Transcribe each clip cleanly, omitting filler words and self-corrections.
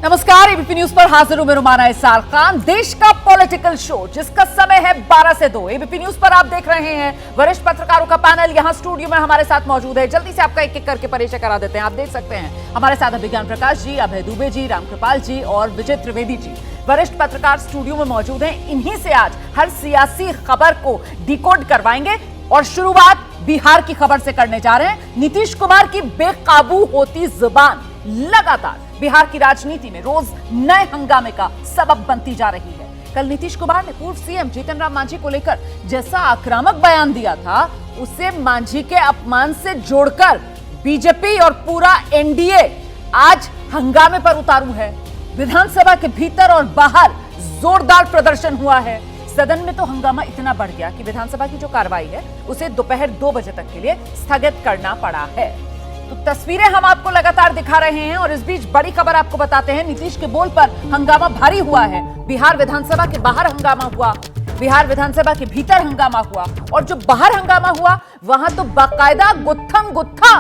नमस्कार, ABP news पर हाजिर हूं मैं रुमाना इसार खान। देश का पॉलिटिकल शो जिसका समय है 12 से 2। एबीपी न्यूज पर आप देख रहे हैं वरिष्ठ पत्रकारों का पैनल यहां स्टूडियो में हमारे साथ मौजूद है। जल्दी से आपका एक एक करके परिचय करा देते हैं। आप देख सकते हैं हमारे साथ अभिज्ञान प्रकाश जी, अभय दुबे जी, रामकृपाल जी और विजय त्रिवेदी जी वरिष्ठ पत्रकार स्टूडियो में मौजूद हैं। इन्हीं से आज हर सियासी खबर को डिकोड करवाएंगे और शुरुआत बिहार की खबर से करने जा रहे हैं। नीतीश कुमार की बेकाबू होती जुबान लगातार बिहार की राजनीति में रोज नए हंगामे का सबब बनती जा रही है। कल नीतीश कुमार ने पूर्व सीएम जीतन राम मांझी को लेकर जैसा आक्रामक बयान दिया था, उसे मांझी के अपमान से जोड़कर बीजेपी और पूरा एनडीए आज हंगामे पर उतारू है। विधानसभा के भीतर और बाहर जोरदार प्रदर्शन हुआ है। सदन में तो हंगामा इतना बढ़ गया कि विधानसभा की जो कार्रवाई है उसे दोपहर 2 बजे तक के लिए स्थगित करना पड़ा है। तो तस्वीरें हम आपको लगातार दिखा रहे हैं और इस बीच बड़ी खबर आपको बताते हैं। नीतीश के बोल पर हंगामा भारी हुआ है। बिहार विधानसभा के बाहर हंगामा हुआ, बिहार विधानसभा के भीतर हंगामा हुआ और जो बाहर हंगामा हुआ वहां तो बाकायदा गुत्थम गुत्था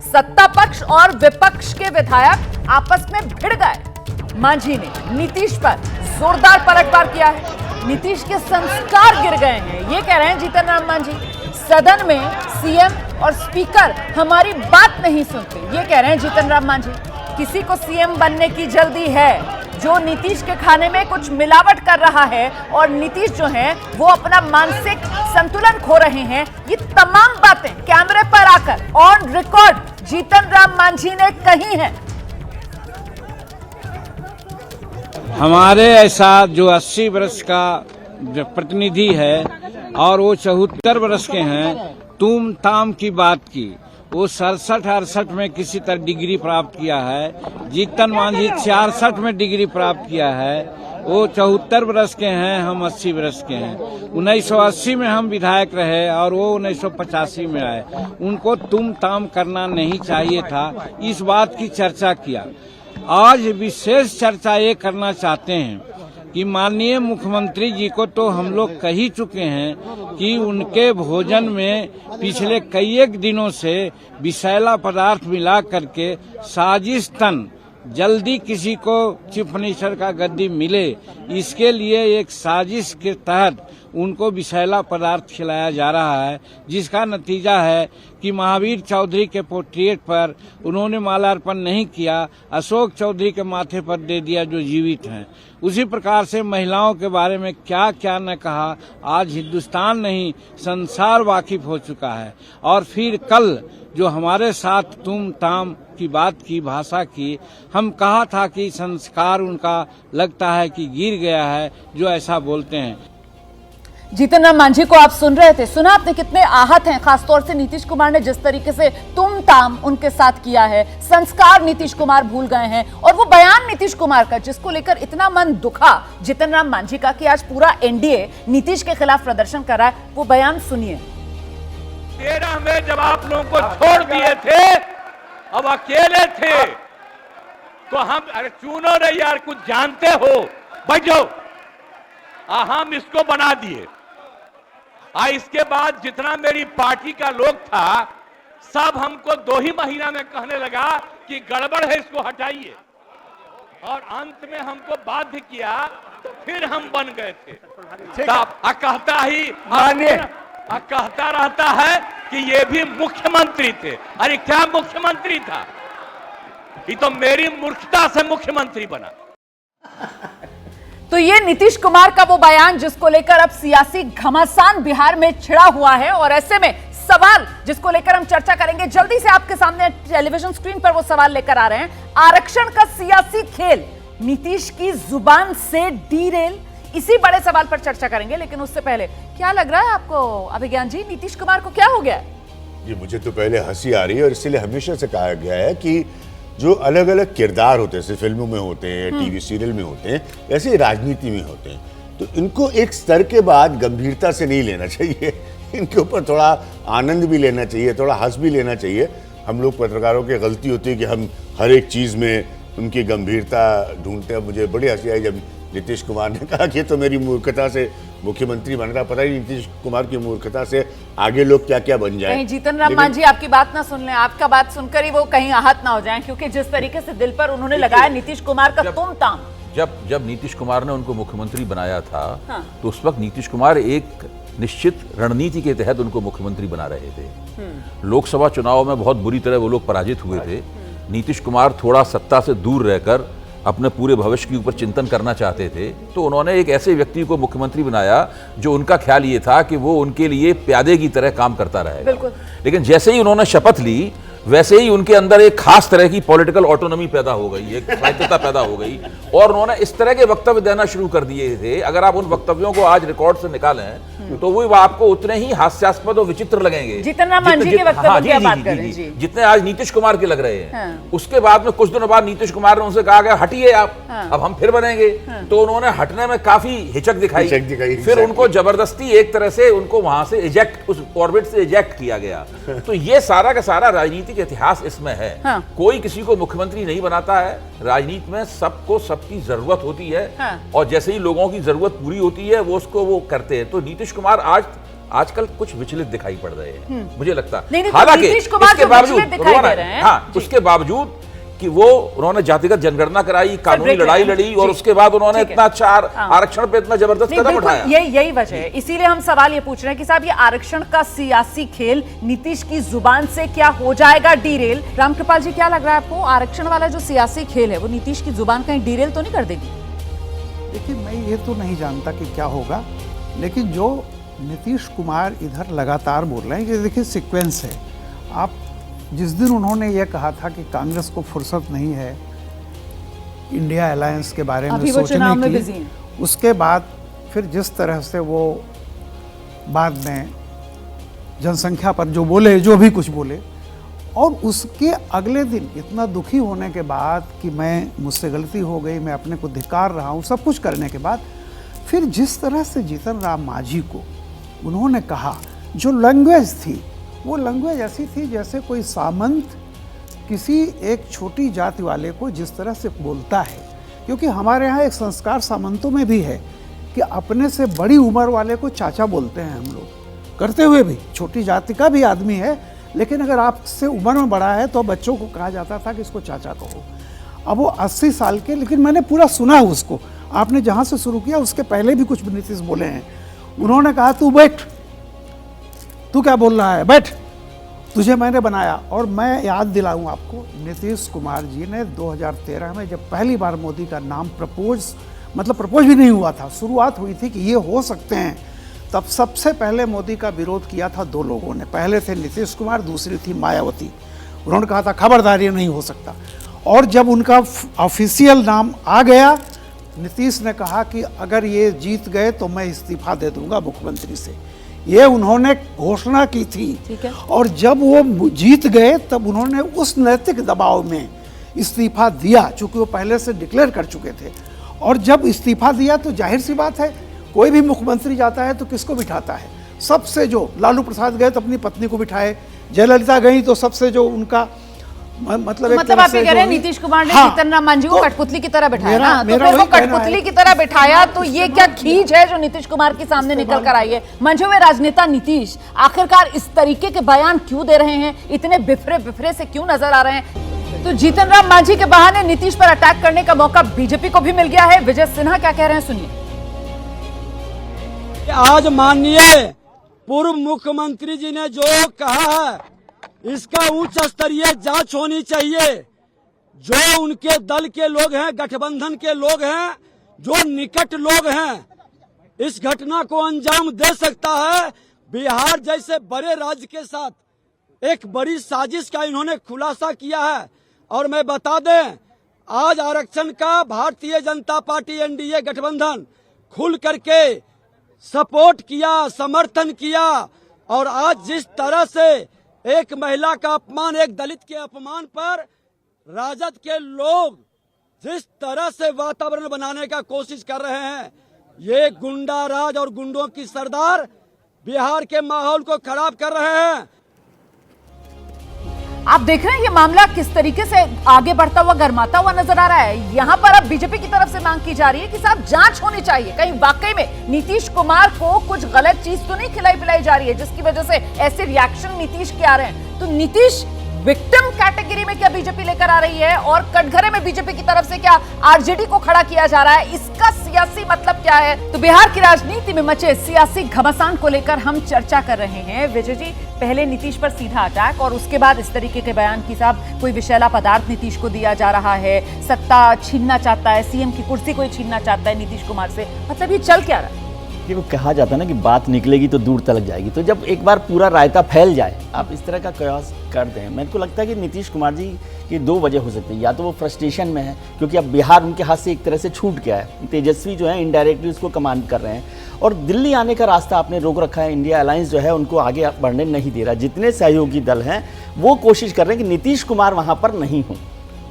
सत्ता पक्ष और विपक्ष के विधायक आपस में भिड़ गए। मांझी ने नीतीश पर जोरदार पलटवार किया है। नीतीश के संस्कार गिर गए हैं, ये कह रहे हैं जीतन राम मांझी। सदन में सीएम और स्पीकर हमारी बात नहीं सुनते, ये कह रहे हैं जीतन राम मांझी। किसी को सीएम बनने की जल्दी है, जो नीतीश के खाने में कुछ मिलावट कर रहा है और नीतीश जो है वो अपना मानसिक संतुलन खो रहे हैं। ये तमाम बातें कैमरे पर आकर ऑन रिकॉर्ड जीतन राम मांझी ने कही हैं। हमारे ऐसा जो 80 वर्ष का जो प्रतिनिधि है और वो 74 वर्ष के हैं, तुम ताम की बात की। वो 67-68 में किसी तरह डिग्री प्राप्त किया है। जीतन मांझी 66 में डिग्री प्राप्त किया है। वो 74 वर्ष के हैं, हम 80 वर्ष के हैं। 1980 में हम विधायक रहे और वो 1985 में आए। उनको तुम ताम करना नहीं चाहिए था। इस बात की चर्चा किया। आज विशेष चर्चा ये करना चाहते हैं कि माननीय मुख्यमंत्री जी को तो हम लोग कह ही चुके हैं कि उनके भोजन में पिछले कई एक दिनों से विषैला पदार्थ मिला करके साजिशतन जल्दी किसी को चीफ मिनिस्टर का गद्दी मिले, इसके लिए एक साजिश के तहत उनको विषैला पदार्थ खिलाया जा रहा है, जिसका नतीजा है कि महावीर चौधरी के पोर्ट्रेट पर उन्होंने माल्यार्पण नहीं किया, अशोक चौधरी के माथे पर दे दिया जो जीवित हैं। उसी प्रकार से महिलाओं के बारे में क्या क्या न कहा, आज हिंदुस्तान नहीं संसार वाकिफ हो चुका है। और फिर कल जो हमारे साथ तुम ताम की बात की, भाषा की, हम कहा था कि संस्कार उनका लगता है कि गिर गया है जो ऐसा बोलते हैं। जीतन राम मांझी को आप सुन रहे थे, सुना आपने कितने आहत हैं, खासतौर से नीतीश कुमार ने जिस तरीके से तुम ताम उनके साथ किया है। संस्कार नीतीश कुमार भूल गए हैं और वो बयान नीतीश कुमार का जिसको लेकर इतना मन दुखा जीतन राम मांझी का कि आज पूरा एनडीए नीतीश के खिलाफ प्रदर्शन कर रहा है, वो बयान सुनिए। 13 में जब आप लोगों को छोड़ दिए थे, अब अकेले थे, तो हम अरे चुनो रे यार, कुछ जानते हो, बैठ जाओ। हम इसको बना दिए। इसके बाद जितना मेरी पार्टी का लोग था सब हमको 2 ही महीना में कहने लगा कि गड़बड़ है, इसको हटाइए। और अंत में हमको बाध्य किया, तो फिर हम बन गए थे। कहता रहता है कि ये भी मुख्यमंत्री थे। अरे क्या मुख्यमंत्री था, ये तो मेरी मूर्खता से मुख्यमंत्री बना। तो ये नीतीश कुमार का वो बयान जिसको लेकर अब सियासी घमासान बिहार में छिड़ा हुआ है और ऐसे में सवाल जिसको लेकर हम चर्चा करेंगे। जल्दी से आपके सामने टेलीविजन स्क्रीन पर वो सवाल लेकर आ रहे हैं। आरक्षण का सियासी खेल नीतीश की जुबान से डीरेल, इसी बड़े सवाल पर चर्चा करेंगे। लेकिन उससे पहले क्या लग रहा है आपको अभिज्ञान जी, नीतीश कुमार को क्या हो गया? जी मुझे तो पहले हंसी आ रही है और इसलिए हमेशा से कहा गया है कि जो अलग अलग किरदार होते हैं, जैसे फिल्मों में होते हैं, टीवी सीरियल में होते हैं, ऐसे ही राजनीति में होते हैं, तो इनको एक स्तर के बाद गंभीरता से नहीं लेना चाहिए। इनके ऊपर थोड़ा आनंद भी लेना चाहिए, थोड़ा हंस भी लेना चाहिए। हम लोग पत्रकारों की गलती होती है कि हम हर एक चीज़ में उनकी गंभीरता ढूंढते हैं। मुझे बड़ी हंसी आई जब नीतीश कुमार ने कहा कि तो मेरी मूर्खता से मुख्यमंत्री बन रहा, पता ही नीतीश कुमार की मूर्खता से आगे लोग क्या क्या बन जाए। कहीं जीतन राम मांझी आपकी बात ना सुन लें, आपका बात सुनकर ही वो कहीं आहत ना हो जाएं, क्योंकि जिस तरीके से दिल पर उन्होंने लगाया नीतीश कुमार का तुम ताम। जब नीतीश कुमार ने उनको मुख्यमंत्री बनाया था, हाँ। तो उस वक्त नीतीश कुमार एक निश्चित रणनीति के तहत उनको मुख्यमंत्री बना रहे थे। लोकसभा चुनाव में बहुत बुरी तरह वो लोग पराजित हुए थे। नीतीश कुमार थोड़ा सत्ता से दूर रहकर अपने पूरे भविष्य के ऊपर चिंतन करना चाहते थे, तो उन्होंने एक ऐसे व्यक्ति को मुख्यमंत्री बनाया जो उनका ख्याल ये था कि वो उनके लिए प्यादे की तरह काम करता रहेगा। लेकिन जैसे ही उन्होंने शपथ ली, वैसे ही उनके अंदर एक खास तरह की पॉलिटिकल ऑटोनॉमी पैदा हो गई, एक स्वायत्तता पैदा हो गई, और उन्होंने इस तरह के वक्तव्य देना शुरू कर दिए थे। अगर आप उन वक्तव्यों को आज रिकॉर्ड से निकालें तो वो आपको उतने ही हास्यास्पद और विचित्र लगेंगे जितना मांझी के वक्तव्य की बात करें जी, जितने आज नीतीश कुमार के लग रहे हैं। उसके बाद में कुछ दिनों बाद नीतीश कुमार ने उनसे कहा गया हटिए आप, अब हम फिर बनेंगे। तो उन्होंने हटने में काफी हिचक दिखाई। फिर उनको जबरदस्ती एक तरह से उनको वहां से इजेक्ट, उस ऑर्बिट से इजेक्ट किया गया। तो ये सारा का सारा राजनीतिक इतिहास इसमें है। कोई किसी को मुख्यमंत्री नहीं बनाता है। राजनीति में सबको सबकी जरूरत होती है, और जैसे ही लोगों की जरूरत पूरी होती है वो उसको वो करते हैं। तो नीतीश कुमार आजकल कुछ विचलित दिखाई पड़ रहे हैं, मुझे लगता है। हालांकि इसके बावजूद उसके बावजूद कि वो उन्होंने जातिगत जनगणना कराई, कानूनी लड़ाई लड़ी, और उसके बाद उन्होंने इतना अच्छा आरक्षण पे इतना जबरदस्त कदम उठाया। यही वजह है, इसीलिए हम सवाल ये पूछ रहे हैं कि साहब ये आरक्षण का सियासी खेल नीतीश की जुबान से क्या हो जाएगा डीरेल? रामकृपाल जी, क्या लग रहा है आपको, आरक्षण वाला जो सियासी खेल है वो नीतीश की जुबान कहीं डीरेल तो नहीं कर देगी? देखिए, मैं ये तो नहीं जानता कि क्या होगा, लेकिन जो नीतीश कुमार इधर लगातार बोल रहे हैं कि देखिए सीक्वेंस है। आप जिस दिन उन्होंने ये कहा था कि कांग्रेस को फुर्सत नहीं है इंडिया अलायंस के बारे में सोचने की, उसके बाद फिर जिस तरह से वो बाद में जनसंख्या पर जो बोले, जो भी कुछ बोले, और उसके अगले दिन इतना दुखी होने के बाद कि मुझसे गलती हो गई, मैं अपने को धिक्कार रहा हूँ, सब कुछ करने के बाद फिर जिस तरह से जीतन राम मांझी को उन्होंने कहा, जो लैंग्वेज थी वो लैंग्वेज ऐसी थी जैसे कोई सामंत किसी एक छोटी जाति वाले को जिस तरह से बोलता है। क्योंकि हमारे यहाँ एक संस्कार सामंतों में भी है कि अपने से बड़ी उम्र वाले को चाचा बोलते हैं हम लोग, करते हुए भी छोटी जाति का भी आदमी है, लेकिन अगर आपसे उम्र में बड़ा है तो बच्चों को कहा जाता था कि इसको चाचा कहो। अब वो 80 साल के, लेकिन मैंने पूरा सुना उसको, आपने जहाँ से शुरू किया उसके पहले भी कुछ नीतीश बोले हैं। उन्होंने कहा तू बैठ, तू क्या बोल रहा है, बैठ, तुझे मैंने बनाया। और मैं याद दिलाऊं आपको, नीतीश कुमार जी ने 2013 में जब पहली बार मोदी का नाम प्रपोज भी नहीं हुआ था, शुरुआत हुई थी कि ये हो सकते हैं, तब सबसे पहले मोदी का विरोध किया था दो लोगों ने। पहले थे नीतीश कुमार, दूसरी थी मायावती। उन्होंने कहा था खबरदार ये नहीं हो सकता। और जब उनका ऑफिशियल नाम आ गया, नीतीश ने कहा कि अगर ये जीत गए तो मैं इस्तीफा दे दूंगा मुख्यमंत्री से, ये उन्होंने घोषणा की थी। और जब वो जीत गए तब उन्होंने उस नैतिक दबाव में इस्तीफा दिया, चूंकि वो पहले से डिक्लेयर कर चुके थे। और जब इस्तीफा दिया तो जाहिर सी बात है, कोई भी मुख्यमंत्री जाता है तो किसको बिठाता है? सबसे जो लालू प्रसाद गए तो अपनी पत्नी को बिठाए, जयललिता गई तो सबसे जो उनका मतलब आप ये कह रहे हैं नीतीश कुमार ने जीतन राम मांझी को कठपुतली की तरह बिठाया ना, तो फिर वो कठपुतली की तरह बिठाया, तो ये क्या खींच है जो नीतीश कुमार के सामने निकल कर आई है? मंझे हुए राजनेता नीतीश आखिरकार इस तरीके के बयान क्यों दे रहे हैं, इतने बिफरे से क्यों नजर आ रहे हैं? तो जीतन राम मांझी के बहाने नीतीश पर अटैक करने का मौका बीजेपी को भी मिल गया है। विजय सिन्हा क्या कह रहे हैं, सुनिए। आज माननीय पूर्व मुख्यमंत्री जी ने जो कहा है, इसका उच्च स्तरीय जांच होनी चाहिए। जो उनके दल के लोग हैं, गठबंधन के लोग हैं, जो निकट लोग हैं, इस घटना को अंजाम दे सकता है। बिहार जैसे बड़े राज्य के साथ एक बड़ी साजिश का इन्होंने खुलासा किया है। और मैं बता दें, आज आरक्षण का भारतीय जनता पार्टी एनडीए गठबंधन खुल करके सपोर्ट किया, समर्थन किया। और आज जिस तरह से एक महिला का अपमान, एक दलित के अपमान पर राजद के लोग जिस तरह से वातावरण बनाने का कोशिश कर रहे हैं, ये गुंडा राज और गुंडों की सरदार बिहार के माहौल को खराब कर रहे हैं। आप देख रहे हैं ये मामला किस तरीके से आगे बढ़ता हुआ, गर्माता हुआ नजर आ रहा है। यहाँ पर अब बीजेपी की तरफ से मांग की जा रही है कि साहब जांच होनी चाहिए, कहीं वाकई में नीतीश कुमार को कुछ गलत चीज तो नहीं खिलाई पिलाई जा रही है जिसकी वजह से ऐसे रिएक्शन नीतीश के आ रहे हैं। तो नीतीश विक्टिम कैटेगरी में क्या बीजेपी लेकर आ रही है और कटघरे में बीजेपी की तरफ से क्या आरजेडी को खड़ा किया जा रहा है, इसका सियासी मतलब क्या है? तो बिहार की राजनीति में मचे सियासी घमासान को लेकर हम चर्चा कर रहे हैं। विजय जी, पहले नीतीश पर सीधा अटैक और उसके बाद इस तरीके के बयान की साहब कोई विषैला पदार्थ नीतीश को दिया जा रहा है, सत्ता छीनना चाहता है, सीएम की कुर्सी कोई छीनना चाहता है नीतीश कुमार से, मतलब ये चल क्या रहा है? वो कहा जाता है ना कि बात निकलेगी तो दूर तक जाएगी। तो जब एक बार पूरा रायता फैल जाए, आप इस तरह का कयास करते हैं, मेरे को लगता है कि नीतीश कुमार जी की दो वजह हो सकती है। या तो वो फ्रस्ट्रेशन में है क्योंकि अब बिहार उनके हाथ से एक तरह से छूट गया है, तेजस्वी जो है इनडायरेक्टली उसको कमांड कर रहे हैं, और दिल्ली आने का रास्ता आपने रोक रखा है। इंडिया अलायंस जो है उनको आगे बढ़ने नहीं दे रहा। जितने सहयोगी दल हैं वो कोशिश कर रहे हैं कि नीतीश कुमार वहाँ पर नहीं हों,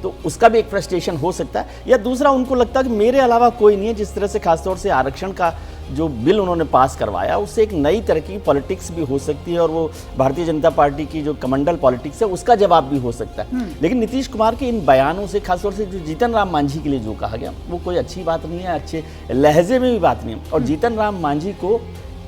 तो उसका भी एक फ्रस्ट्रेशन हो सकता है। या दूसरा, उनको लगता है कि मेरे अलावा कोई नहीं है। जिस तरह से खासतौर से आरक्षण का जो बिल उन्होंने पास करवाया, उससे एक नई तरह की पॉलिटिक्स भी हो सकती है और वो भारतीय जनता पार्टी की जो कमंडल पॉलिटिक्स है उसका जवाब भी हो सकता है। लेकिन नीतीश कुमार के इन बयानों से, खासतौर से जो जीतन राम मांझी के लिए जो कहा गया, वो कोई अच्छी बात नहीं है, अच्छे लहजे में भी बात नहीं है। और जीतन राम मांझी को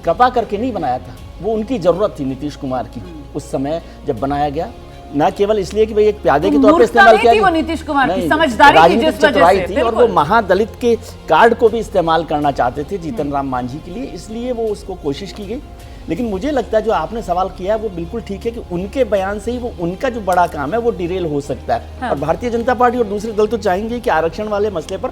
कृपा करके नहीं बनाया था, वो उनकी ज़रूरत थी नीतीश कुमार की उस समय जब बनाया गया, ना केवल इसलिए कि भाई एक प्यादे के तौर पे इस्तेमाल किया, वो नीतीश कुमार की समझदारी थी जिस वजह से थी, और वो महादलित के कार्ड को भी इस्तेमाल करना चाहते थे जीतन राम मांझी के लिए, इसलिए वो उसको कोशिश की गई। लेकिन मुझे लगता है जो आपने सवाल किया है वो बिल्कुल ठीक है कि उनके बयान से ही वो उनका जो बड़ा काम है वो डिरेल हो सकता है। हाँ। और भारतीय जनता पार्टी और दूसरे दल तो चाहेंगे कि आरक्षण वाले मसले पर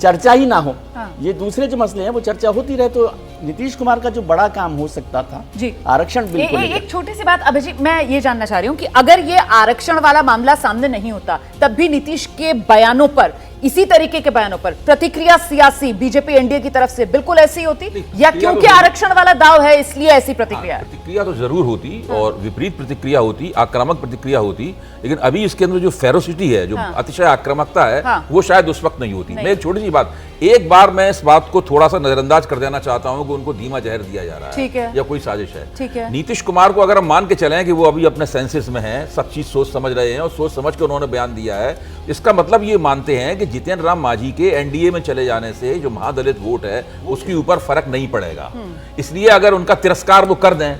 चर्चा ही ना हो। ये दूसरे जो मसले हैं वो चर्चा होती रहे, तो नीतीश कुमार का जो बड़ा काम हो सकता था जी आरक्षण बिल्कुल। एक छोटी सी बात अभिजीत, मैं ये जानना चाह रही हूँ कि अगर ये आरक्षण वाला मामला सामने नहीं होता तब भी नीतीश के बयानों पर, इसी तरीके के बयानों पर प्रतिक्रिया सियासी बीजेपी एनडीए की तरफ से बिल्कुल ऐसी होती, या क्योंकि आरक्षण वाला दाव है इसलिए ऐसी प्रतिक्रिया? प्रतिक्रिया तो जरूर होती और विपरीत प्रतिक्रिया होती, आक्रामक प्रतिक्रिया होती, लेकिन अभी इसके अंदर जो फेरोसिटी है, जो अतिशय आक्रामकता है, वो शायद उस वक्त नहीं होती। मैं एक छोटी सी बात, एक बार मैं इस बात को थोड़ा सा नजरअंदाज कर देना चाहता हूं कि उनको धीमा जहर दिया जा रहा है या कोई साजिश है। ठीक है। नीतीश कुमार को अगर हम मान के चलें कि वो अभी अपने सेंसेस में हैं, सब चीज सोच समझ रहे हैं और सोच समझ के उन्होंने बयान दिया है, इसका मतलब ये मानते हैं कि जितेंद्र राम मांझी के एनडीए में चले जाने से जो महादलित वोट है उसके ऊपर फर्क नहीं पड़ेगा, इसलिए अगर उनका तिरस्कार वो कर दें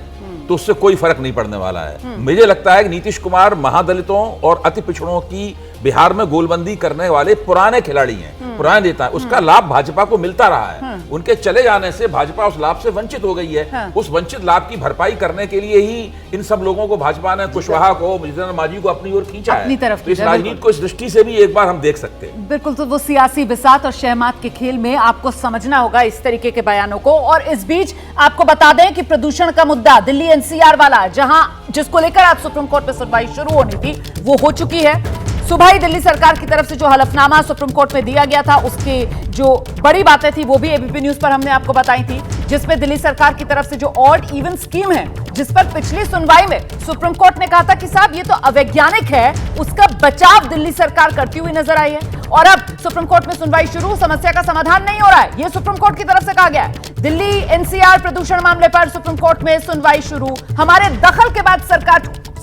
तो उससे कोई फर्क नहीं पड़ने वाला है। मुझे लगता है कि नीतीश कुमार महादलितों और अति पिछड़ों की बिहार में गोलबंदी करने वाले पुराने खिलाड़ी हैं, पुराने नेता हैं, उसका लाभ भाजपा को मिलता रहा है। उनके चले जाने से भाजपा उस लाभ से वंचित हो गई है। उस वंचित लाभ की भरपाई करने के लिए ही इन सब लोगों को भाजपा ने, कुशवाहा को, जितेंद्र मांझी को अपनी ओर खींचा है। तो इस राजनीति को इस दृष्टि से भी एक बार हम देख सकते हैं। बिल्कुल, तो वो सियासी बिसात और शहमात के खेल में आपको समझना होगा इस तरीके के बयानों को। और इस बीच आपको बता दें कि प्रदूषण का मुद्दा दिल्ली एनसीआर वाला, जहां जिसको लेकर आज सुप्रीम कोर्ट में सुनवाई शुरू होनी थी, वो हो चुकी है। सुबह ही दिल्ली सरकार की तरफ से जो हलफनामा सुप्रीम कोर्ट में दिया गया था, उसकी जो बड़ी बातें थी वो भी एबीपी न्यूज पर हमने आपको बताई थी, जिसमें दिल्ली सरकार की तरफ से जो ऑड इवन स्कीम है, जिस पर पिछली सुनवाई में सुप्रीम कोर्ट ने कहा था कि साहब ये तो अवैज्ञानिक है, उसका बचाव दिल्ली सरकार करती हुई नजर आई है। और अब सुप्रीम कोर्ट में सुनवाई शुरू, समस्या का समाधान नहीं हो रहा है, ये सुप्रीम कोर्ट की तरफ से कहा गया है। दिल्ली एनसीआर प्रदूषण मामले पर सुप्रीम कोर्ट में सुनवाई शुरू, हमारे दखल के बाद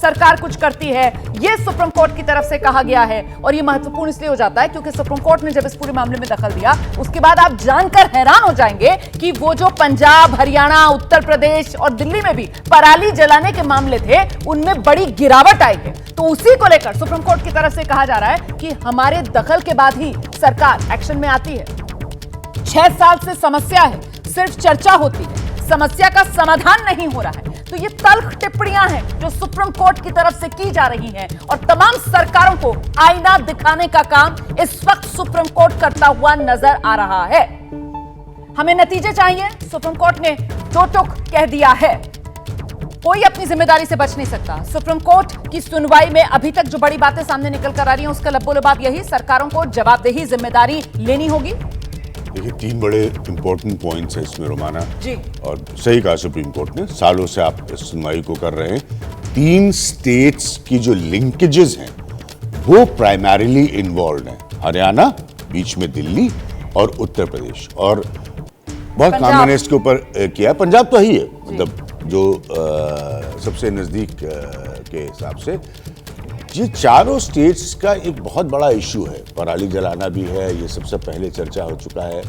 सरकार कुछ करती है, यह सुप्रीम कोर्ट की तरफ से कहा गया है। और यह महत्वपूर्ण इसलिए हो जाता है क्योंकि सुप्रीम कोर्ट ने जब इस पूरे मामले में दखल दिया, उसके बाद आप जानकर हैरान हो जाएंगे कि वो जो पंजाब, हरियाणा, उत्तर प्रदेश और दिल्ली में भी पराली जलाने के मामले थे, उनमें बड़ी गिरावट आई है। तो उसी को लेकर सुप्रीम कोर्ट की तरफ से कहा जा रहा है कि हमारे दखल के बाद ही सरकार एक्शन में आती है। 6 साल से समस्या है, सिर्फ चर्चा होती है, समस्या का समाधान नहीं हो रहा है। तो ये तल्ख टिप्पणियां हैं जो सुप्रीम कोर्ट की तरफ से की जा रही हैं और तमाम सरकारों को आईना दिखाने का काम इस वक्त सुप्रीम कोर्ट करता हुआ नजर आ रहा है। हमें नतीजे चाहिए, सुप्रीम कोर्ट ने दो टुक कह दिया है, कोई अपनी जिम्मेदारी से बच नहीं सकता। सुप्रीम कोर्ट की सुनवाई में अभी तक जो बड़ी बातें सामने निकल कर आ रही हैं, उसका लब्बो-लबाब यही, सरकारों को जवाबदेही, जिम्मेदारी लेनी होगी। देखिए, 3 बड़े इंपॉर्टेंट पॉइंट्स हैं इसमें रोमाना जी, और सही कहा सुप्रीम कोर्ट ने, सालों से आप इस सुनवाई को कर रहे हैं। 3 स्टेट्स की जो लिंकेजेस हैं वो प्राइमरीली इन्वॉल्व हैं, हरियाणा, बीच में दिल्ली और उत्तर प्रदेश, और बहुत काम मैंने इसके ऊपर किया। पंजाब तो ही है, मतलब जो सबसे नजदीक के हिसाब से, ये चारों स्टेट्स का एक बहुत बड़ा इशू है। पराली जलाना भी है, ये सबसे पहले चर्चा हो चुका है।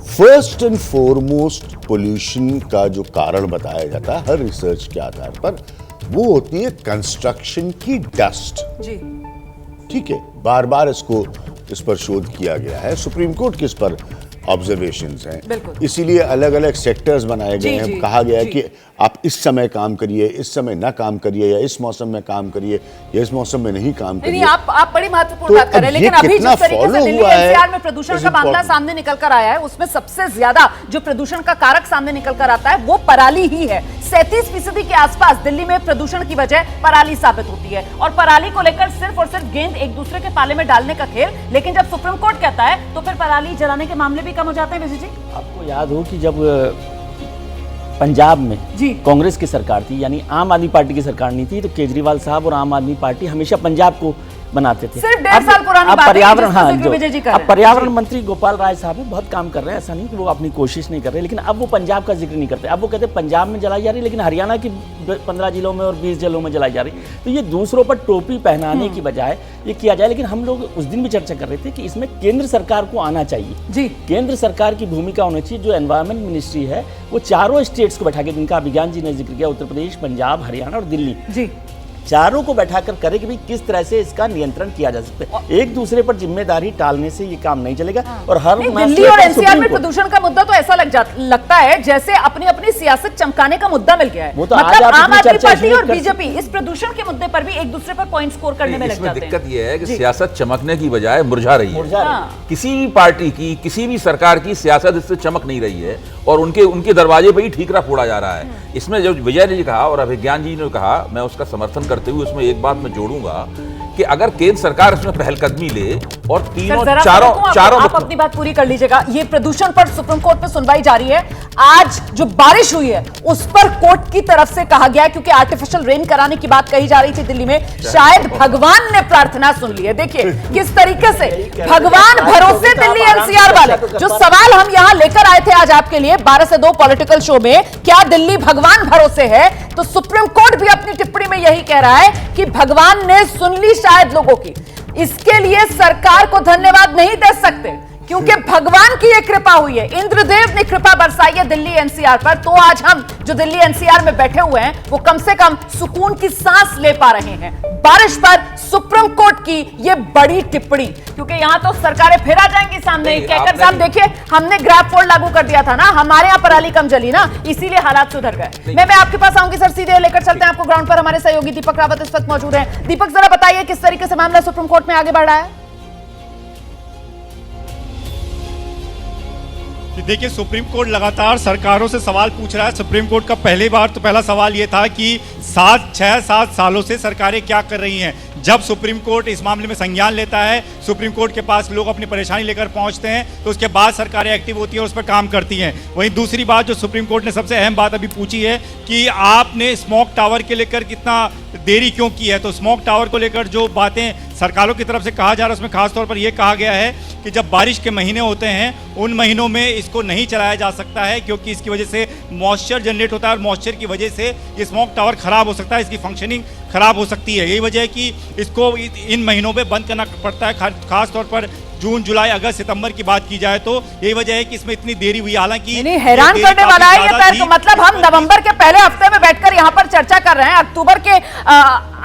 फर्स्ट एंड फॉरमोस्ट पोल्यूशन का जो कारण बताया जाता है हर रिसर्च के आधार पर, वो होती है कंस्ट्रक्शन की डस्ट। जी ठीक है, बार बार इस पर शोध किया गया है, सुप्रीम कोर्ट के इस पर ऑब्जर्वेशंस हैं, इसीलिए अलग अलग सेक्टर्स बनाए गए हैं। कहा गया है कि आप इस समय काम करिए, इस समय ना काम करिए, या इस मौसम में काम करिए, या इस मौसम में नहीं काम करिए। आप बड़ी महत्वपूर्ण बात कर रहे हैं, लेकिन अभी जिस तरीके से दिल्ली एनसीआर में प्रदूषण का मामला सामने निकल कर आया है, उसमें सबसे ज्यादा जो प्रदूषण का कारक सामने निकल कर आता है वो पराली ही है। 37% के आसपास दिल्ली में प्रदूषण की वजह पराली साबित होती है, और पराली को लेकर सिर्फ और सिर्फ गेंद एक दूसरे के पाले में डालने का खेल। लेकिन जब सुप्रीम कोर्ट कहता है तो फिर पराली जलाने के मामले भी कम हो जाते हैं। विजय जी, आपको याद हो कि जब पंजाब में कांग्रेस की सरकार थी, यानी आम आदमी पार्टी की सरकार नहीं थी, तो केजरीवाल साहब और आम आदमी पार्टी हमेशा पंजाब को बनाते थे। सिर्फ 1.5 साल पुरानी बात है, पर्यावरण, हाँ, अब पर्यावरण मंत्री गोपाल राय साहब बहुत काम कर रहे हैं, ऐसा नहीं कि वो अपनी कोशिश नहीं कर रहे, लेकिन अब वो पंजाब का जिक्र नहीं करते। अब वो कहते हैं पंजाब में जलाई जा रही, लेकिन हरियाणा की 15 जिलों में और 20 जिलों में जलाई जा रही। तो ये दूसरों पर टोपी पहनाने की बजाय ये किया जाए। लेकिन हम लोग उस दिन भी चर्चा कर रहे थे कि इसमें केंद्र सरकार को आना चाहिए जी, केंद्र सरकार की भूमिका होनी चाहिए। जो एनवायरमेंट मिनिस्ट्री है वो चारों स्टेट्स को बैठा के, जिनका अभिज्ञान जी ने जिक्र किया, उत्तर प्रदेश, पंजाब, हरियाणा और दिल्ली जी, चारों को बैठाकर करे कि भाई किस तरह से इसका नियंत्रण किया जा सकता है। एक दूसरे पर जिम्मेदारी टालने से ये काम नहीं चलेगा। और हर दिल्ली और एनसीआर में प्रदूषण का मुद्दा तो ऐसा लगता है जैसे अपनी अपनी सियासत चमकाने का मुद्दा मिल गया है। तो मतलब आम आदमी पार्टी और बीजेपी इस प्रदूषण के मुद्दे पर भी एक दूसरे पर पॉइंट स्कोर करने में लग जाते हैं। दिक्कत यह है कि सियासत चमकने की बजाय मुरझा रही है। किसी भी पार्टी की, किसी भी सरकार की सियासत इससे चमक नहीं रही है, और उनके दरवाजे पर ही ठीकरा फोड़ा जा रहा है। इसमें जो विजय ने कहा और अभिज्ञान जी ने कहा, मैं उसका समर्थन करते हुए उसमें एक बात मैं जोड़ूंगा कि अगर केंद्र सरकार इसमें पहलकदमी ले और चारों आप अपनी बात पूरी कर लीजिएगा। ये प्रदूषण पर सुप्रीम कोर्ट में सुनवाई जारी है। आज जो बारिश हुई है उस पर कोर्ट की तरफ से कहा गया है, क्योंकि आर्टिफिशियल रेन कराने की बात कही जा रही थी दिल्ली में, शायद भगवान ने प्रार्थना सुन ली है। देखिए किस तरीके से भगवान भरोसे दिल्ली एनसीआर वाले, जो सवाल हम यहां लेकर आए थे आज आपके लिए 12 से 2 पॉलिटिकल शो में, क्या दिल्ली भगवान भरोसे है, तो सुप्रीम कोर्ट भी अपनी टिप्पणी में यही कह रहा है कि भगवान ने सुन ली शायद लोगों की। इसके लिए सरकार को धन्यवाद नहीं दे सकते, क्योंकि भगवान की ये कृपा हुई है, इंद्रदेव ने कृपा बरसाई है दिल्ली एनसीआर पर। तो आज हम जो दिल्ली एनसीआर में बैठे हुए हैं वो कम से कम सुकून की सांस ले पा रहे हैं। बारिश पर सुप्रीम कोर्ट की ये बड़ी टिप्पणी, क्योंकि यहां तो सरकारें फिर आ जाएंगी सामने कहकर, साहब देखिए हमने ग्रैब फोल्ड लागू कर दिया था ना, हमारे यहां पराली कम जली ना, इसीलिए हालात सुधर गए। मैं आपके पास आऊंगी सर, सीधे लेकर चलते हैं आपको ग्राउंड पर। हमारे सहयोगी दीपक रावत इस वक्त मौजूद हैं। दीपक, जरा बताइए किस तरीके से मामला सुप्रीम कोर्ट में आगे बढ़ रहा है। देखिए, सुप्रीम कोर्ट लगातार सरकारों से सवाल पूछ रहा है। सुप्रीम कोर्ट का पहला सवाल यह था कि 6-7 सालों से सरकारें क्या कर रही हैं। जब सुप्रीम कोर्ट इस मामले में संज्ञान लेता है, सुप्रीम कोर्ट के पास लोग अपनी परेशानी लेकर पहुंचते हैं, तो उसके बाद सरकारें एक्टिव होती हैं और उस पर काम करती हैं। वहीं दूसरी बात जो सुप्रीम कोर्ट ने सबसे अहम बात अभी पूछी है कि आपने स्मोक टावर के लेकर कितना देरी क्यों की है। तो स्मोक टावर को लेकर जो बातें सरकारों की तरफ से कहा जा रहा है उसमें खास तौर पर यह कहा गया है कि जब बारिश के महीने होते हैं उन महीनों में इसको नहीं चलाया जा सकता है, क्योंकि इसकी वजह से मॉइस्चर जनरेट होता है और मॉइस्चर की वजह से ये स्मोक टावर खराब हो सकता है, इसकी फंक्शनिंग खराब हो सकती है। यही वजह है कि इसको इन महीनों में बंद करना पड़ता है। खास तौर पर जून, जुलाई, अगस्त, सितंबर की बात की जाए तो यही वजह है कि इसमें इतनी देरी हुई। हालांकि हैरान करने वाला है ये तर्क, मतलब हम नवंबर के पहले हफ्ते में बैठकर यहाँ पर चर्चा कर रहे हैं, अक्टूबर के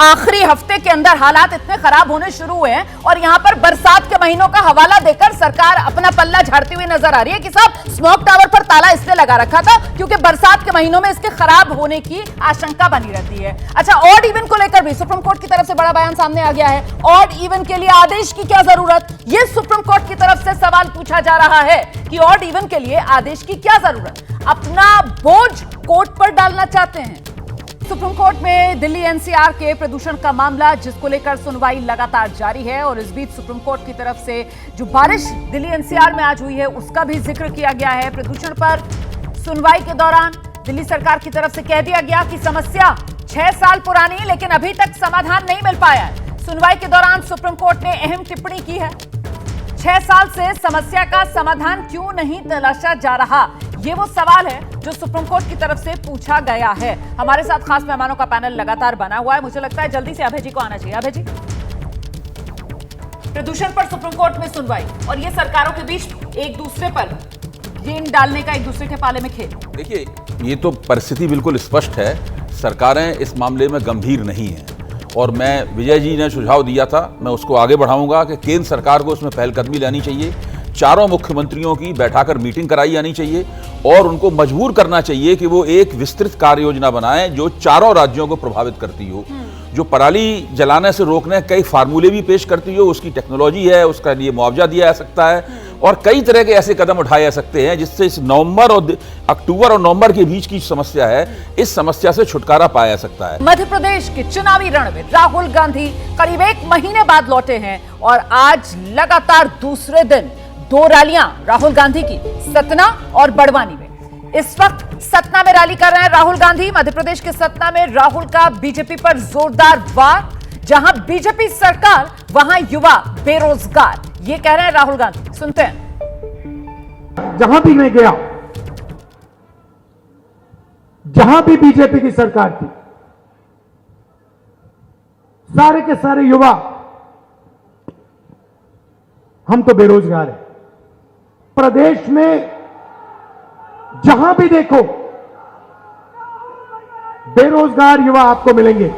आखिरी हफ्ते के अंदर हालात इतने खराब होने शुरू हुए हैं, और यहाँ पर बरसात के महीनों का हवाला देकर सरकार अपना पल्ला झाड़ती हुई नजर आ रही है कि साहब स्मोक टावर पर ताला इसलिए लगा रखा था क्योंकि बरसात के महीनों में इसके खराब होने की आशंका बनी रहती है। अच्छा, ऑड इवन को लेकर भी सुप्रीम कोर्ट की तरफ से बड़ा बयान सामने आ गया है। ऑड इवन के लिए आदेश की क्या जरूरत, ये सुप्रीम कोर्ट की तरफ से सवाल पूछा जा रहा है कि ऑड इवन के लिए आदेश की क्या जरूरत, अपना बोझ कोर्ट पर डालना चाहते हैं। सुप्रीम कोर्ट में दिल्ली एनसीआर के प्रदूषण का मामला, जिसको लेकर सुनवाई लगातार जारी है, और इस बीच सुप्रीम कोर्ट की तरफ से जो बारिश दिल्ली एनसीआर में आज हुई है उसका भी जिक्र किया गया है। प्रदूषण पर सुनवाई के दौरान दिल्ली सरकार की तरफ से कह दिया गया कि समस्या 6 साल पुरानी, लेकिन अभी तक समाधान नहीं मिल पाया है। सुनवाई के दौरान सुप्रीम कोर्ट ने अहम टिप्पणी की है। 6 साल से समस्या का समाधान क्यों नहीं तलाशा जा रहा, ये वो सवाल है जो सुप्रीम कोर्ट की तरफ से पूछा गया है। हमारे साथ खास मेहमानों का पैनल लगातार बना हुआ है। मुझे लगता है जल्दी से अभय जी को आना चाहिए। अभय जी, प्रदूषण पर सुप्रीम कोर्ट में सुनवाई और ये सरकारों के बीच एक दूसरे पर गेंद डालने का, एक दूसरे के पाले में खेल। देखिए, ये तो परिस्थिति बिल्कुल स्पष्ट है, सरकारें इस मामले में गंभीर नहीं हैं और मैं, विजय जी ने सुझाव दिया था, मैं उसको आगे बढ़ाऊंगा कि केंद्र सरकार को उसमें पहलकदमी लेनी चाहिए। चारों मुख्यमंत्रियों की बैठाकर मीटिंग कराई जानी चाहिए और उनको मजबूर करना चाहिए कि वो एक विस्तृत कार्य योजना बनाएं जो चारों राज्यों को प्रभावित करती हो, जो पराली जलाने से रोकने कई फार्मूले भी पेश करती हो, उसकी टेक्नोलॉजी है, उसका लिए मुआवजा दिया जा सकता है और कई तरह के ऐसे कदम उठाए जा सकते हैं जिससे इस अक्टूबर और नवंबर के बीच की समस्या है, इस समस्या से छुटकारा पाया जा सकता है। मध्य प्रदेश के चुनावी रण में राहुल गांधी करीब 1 महीने बाद लौटे हैं और आज लगातार दूसरे दिन 2 रैलियां राहुल गांधी की सतना और बड़वानी में। इस वक्त सतना में रैली कर रहे हैं राहुल गांधी। मध्य प्रदेश के सतना में राहुल का बीजेपी पर जोरदार वार। जहां बीजेपी सरकार वहां युवा बेरोजगार, ये कह रहे हैं राहुल गांधी। सुनते हैं। जहां भी मैं गया, जहां भी बीजेपी की सरकार थी, सारे के सारे युवा, हम तो बेरोजगार हैं। प्रदेश में जहां भी देखो बेरोजगार युवा आपको मिलेंगे।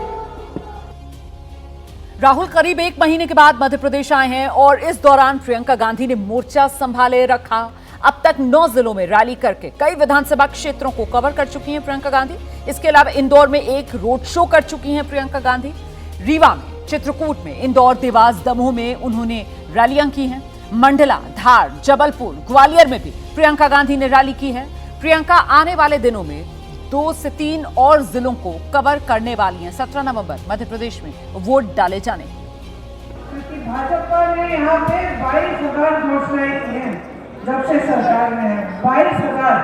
राहुल करीब 1 महीने के बाद मध्य प्रदेश आए हैं और इस दौरान प्रियंका गांधी ने मोर्चा संभाले रखा। अब तक 9 जिलों में रैली करके कई विधानसभा क्षेत्रों को कवर कर चुकी हैं प्रियंका गांधी। इसके अलावा इंदौर में एक रोड शो कर चुकी हैं प्रियंका गांधी। रीवा में, चित्रकूट में, इंदौर, देवास, दमोह में उन्होंने रैलियां की हैं। मंडला, धार, जबलपुर, ग्वालियर में भी प्रियंका गांधी ने रैली की है। प्रियंका आने वाले दिनों में 2 से 3 और जिलों को कवर करने वाली हैं। 17 नवंबर मध्य प्रदेश में वोट डाले जाने। क्योंकि भाजपा ने यहाँ पे 22,000 घोषणाएं की हैं जब से सरकार में है। 22,000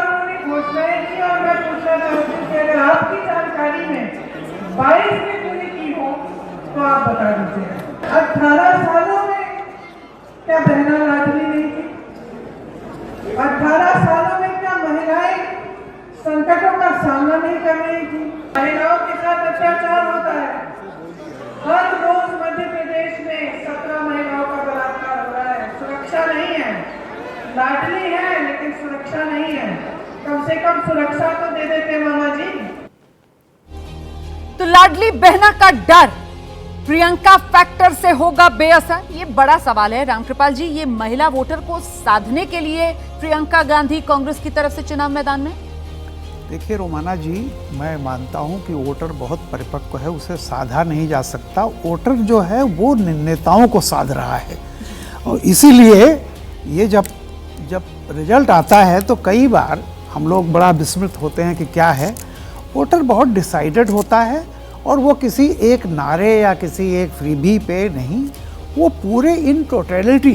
उन्होंने घोषणाएं की और मैं पूछना चाहती हूँ कि अगर आपकी जानकारी में 22 में पूरी की हो तो आप बता दीजिए। 18 सालों में क्या बहना लाडली नहीं थी? 18 सालों में क्या महिलाएं संकटों का सामना नहीं कर रही थी? महिलाओं के साथ अत्याचार होता है। हर रोज मध्य प्रदेश में 17 महिलाओं का बलात्कार हो रहा है। सुरक्षा नहीं है, लाडली है लेकिन सुरक्षा नहीं है। कम से कम सुरक्षा तो दे देते मामा जी। तो लाडली बहना का डर प्रियंका फैक्टर से होगा बेअसर, ये बड़ा सवाल है। रामकृपाल जी, ये महिला वोटर को साधने के लिए प्रियंका गांधी कांग्रेस की तरफ से चुनाव मैदान में? देखिए रोमाना जी, मैं मानता हूं कि वोटर बहुत परिपक्व है, उसे साधा नहीं जा सकता। वोटर जो है वो नेताओं को साध रहा है और इसीलिए ये जब रिजल्ट आता है तो कई बार हम लोग बड़ा विस्मित होते हैं कि क्या है। वोटर बहुत डिसाइडेड होता है और वो किसी एक नारे या किसी एक फ्रीबी पे नहीं, वो पूरे इन टोटलिटी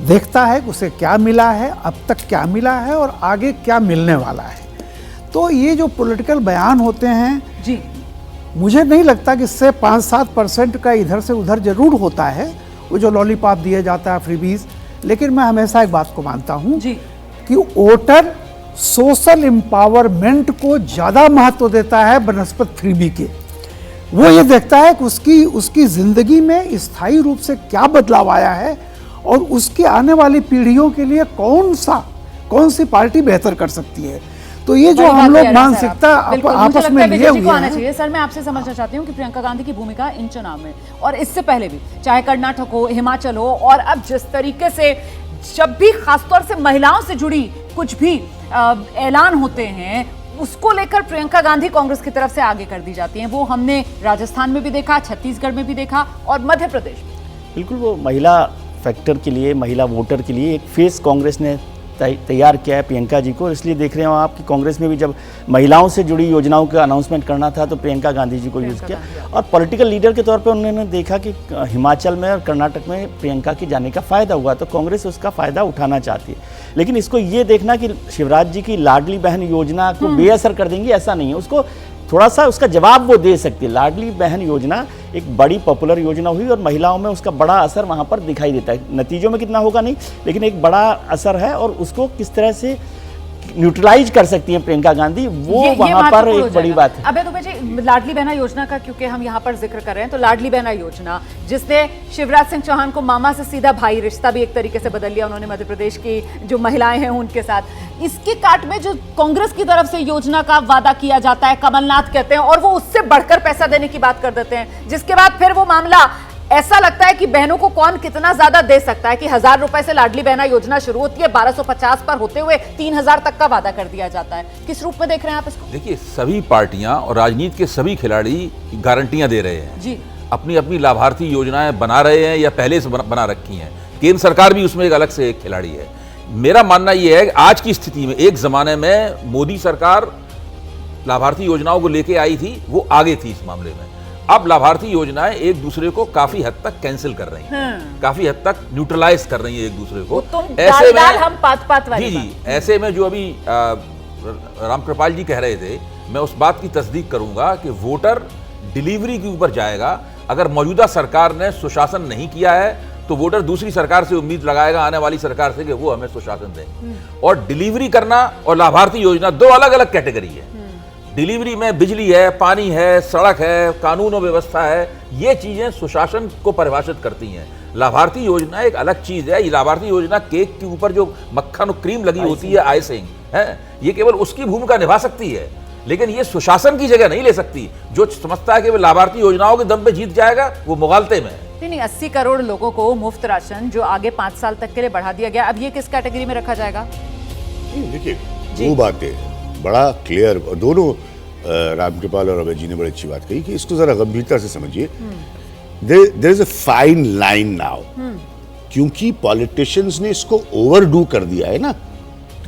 देखता है कि उसे क्या मिला है, अब तक क्या मिला है और आगे क्या मिलने वाला है। तो ये जो पॉलिटिकल बयान होते हैं जी, मुझे नहीं लगता कि इससे 5-7% का इधर से उधर जरूर होता है, वो जो लॉलीपॉप दिया जाता है फ्रीबीज। लेकिन मैं हमेशा एक बात को मानता हूँ कि वोटर सोशल एम्पावरमेंट को ज़्यादा महत्व देता है बनस्पत फ्रीबी के। वो ये देखता है कि उसकी ज़िंदगी में स्थायी रूप से क्या बदलाव आया है और उसके आने वाली पीढ़ियों के लिए कौन सी पार्टी बेहतर कर सकती है। तो ये जो हम लोग मानसिकता आपस में लिए हुए हैं। सर, मैं आपसे समझना चाहती हूँ कि प्रियंका गांधी की भूमिका इन चुनाव में और इससे पहले भी, चाहे कर्नाटक हो, हिमाचल हो, और अब जिस तरीके से जब भी खासतौर से महिलाओं से जुड़ी कुछ भी ऐलान होते हैं, उसको लेकर प्रियंका गांधी कांग्रेस की तरफ से आगे कर दी जाती हैं। वो हमने राजस्थान में भी देखा, छत्तीसगढ़ में भी देखा और मध्य प्रदेश में। बिल्कुल, वो महिला फैक्टर के लिए, महिला वोटर के लिए एक फेस कांग्रेस ने तैयार किया है प्रियंका जी को। इसलिए देख रहे हो आप कि कांग्रेस में भी जब महिलाओं से जुड़ी योजनाओं का अनाउंसमेंट करना था तो प्रियंका गांधी जी को यूज़ किया और पॉलिटिकल लीडर के तौर पर उन्होंने देखा कि हिमाचल में और कर्नाटक में प्रियंका के जाने का फ़ायदा हुआ तो कांग्रेस उसका फ़ायदा उठाना चाहती है। लेकिन इसको ये देखना कि शिवराज जी की लाडली बहन योजना को बेअसर कर देंगी, ऐसा नहीं है। उसको थोड़ा सा उसका जवाब वो दे सकती है। लाडली बहन योजना एक बड़ी पॉपुलर योजना हुई और महिलाओं में उसका बड़ा असर वहाँ पर दिखाई देता है। नतीजों में कितना होगा नहीं, लेकिन एक बड़ा असर है और उसको किस तरह से न्यूट्रलाइज कर सकती हैं प्रियंका गांधी, वो वहां पर एक बड़ी बात है। अबे दुबे जी, लाडली बहना योजना का क्योंकि हम यहाँ पर जिक्र कर रहे हैं, तो लाडली बहना योजना जिसने शिवराज सिंह चौहान को मामा से सीधा भाई रिश्ता भी एक तरीके से बदल लिया उन्होंने मध्य प्रदेश की जो महिलाएं हैं उनके साथ, इसके काट में जो कांग्रेस की तरफ से योजना का वादा किया जाता है, कमलनाथ कहते हैं और वो उससे बढ़कर पैसा देने की बात कर देते हैं, जिसके बाद फिर वो मामला ऐसा लगता है कि बहनों को कौन कितना ज्यादा दे सकता है कि 1000 रुपए से लाडली बहना योजना शुरू होती है, 1250 पर होते हुए 3000 तक का वादा कर दिया जाता है। किस रूप में देख रहे हैं आप इसको? देखिए, सभी पार्टियां और राजनीति के सभी खिलाड़ी गारंटियां दे रहे हैं जी, अपनी अपनी लाभार्थी योजनाएं बना रहे हैं या पहले से बना रखी हैं। केंद्र सरकार भी उसमें एक अलग से एक खिलाड़ी है। मेरा मानना यह है कि आज की स्थिति में, एक जमाने में मोदी सरकार लाभार्थी योजनाओं को लेके आई थी, वो आगे थी इस मामले में। अब लाभार्थी योजनाएं एक दूसरे को काफी हद तक कैंसिल कर रही हैं, काफी हद तक न्यूट्रलाइज कर रही हैं एक दूसरे को। ऐसे में हम पात वाली जी, ऐसे में जो अभी रामकृपाल जी कह रहे थे, मैं उस बात की तस्दीक करूंगा कि वोटर डिलीवरी के ऊपर जाएगा। अगर मौजूदा सरकार ने सुशासन नहीं किया है तो वोटर दूसरी सरकार से उम्मीद लगाएगा आने वाली सरकार से कि वो हमें सुशासन दे। और डिलीवरी करना और लाभार्थी योजना दो अलग अलग कैटेगरी है। डिलीवरी में बिजली है, पानी है, सड़क है, कानून और व्यवस्था है, ये चीजें सुशासन को परिभाषित करती हैं। लाभार्थी योजना एक अलग चीज है। ये लाभार्थी योजना केक के ऊपर जो मक्खन और क्रीम लगी होती है, आइसिंग है, ये केवल उसकी भूमिका निभा सकती है, लेकिन ये सुशासन की जगह नहीं ले सकती। जो समझता है कि वो लाभार्थी योजनाओं के दम पे जीत जाएगा, वो मुगालते में है। नहीं, 80 करोड़ लोगों को मुफ्त राशन जो आगे 5 साल तक के लिए बढ़ा दिया गया, अब ये किस कैटेगरी में रखा जाएगा? देखिए, वो बातें बड़ा क्लियर, दोनों रामकृपाल और अभय जी ने बड़ी अच्छी बात कही कि इसको जरा गंभीरता से समझिए। There is a fine line now, क्योंकि पॉलिटिशियंस ने इसको ओवरडू कर दिया है ना।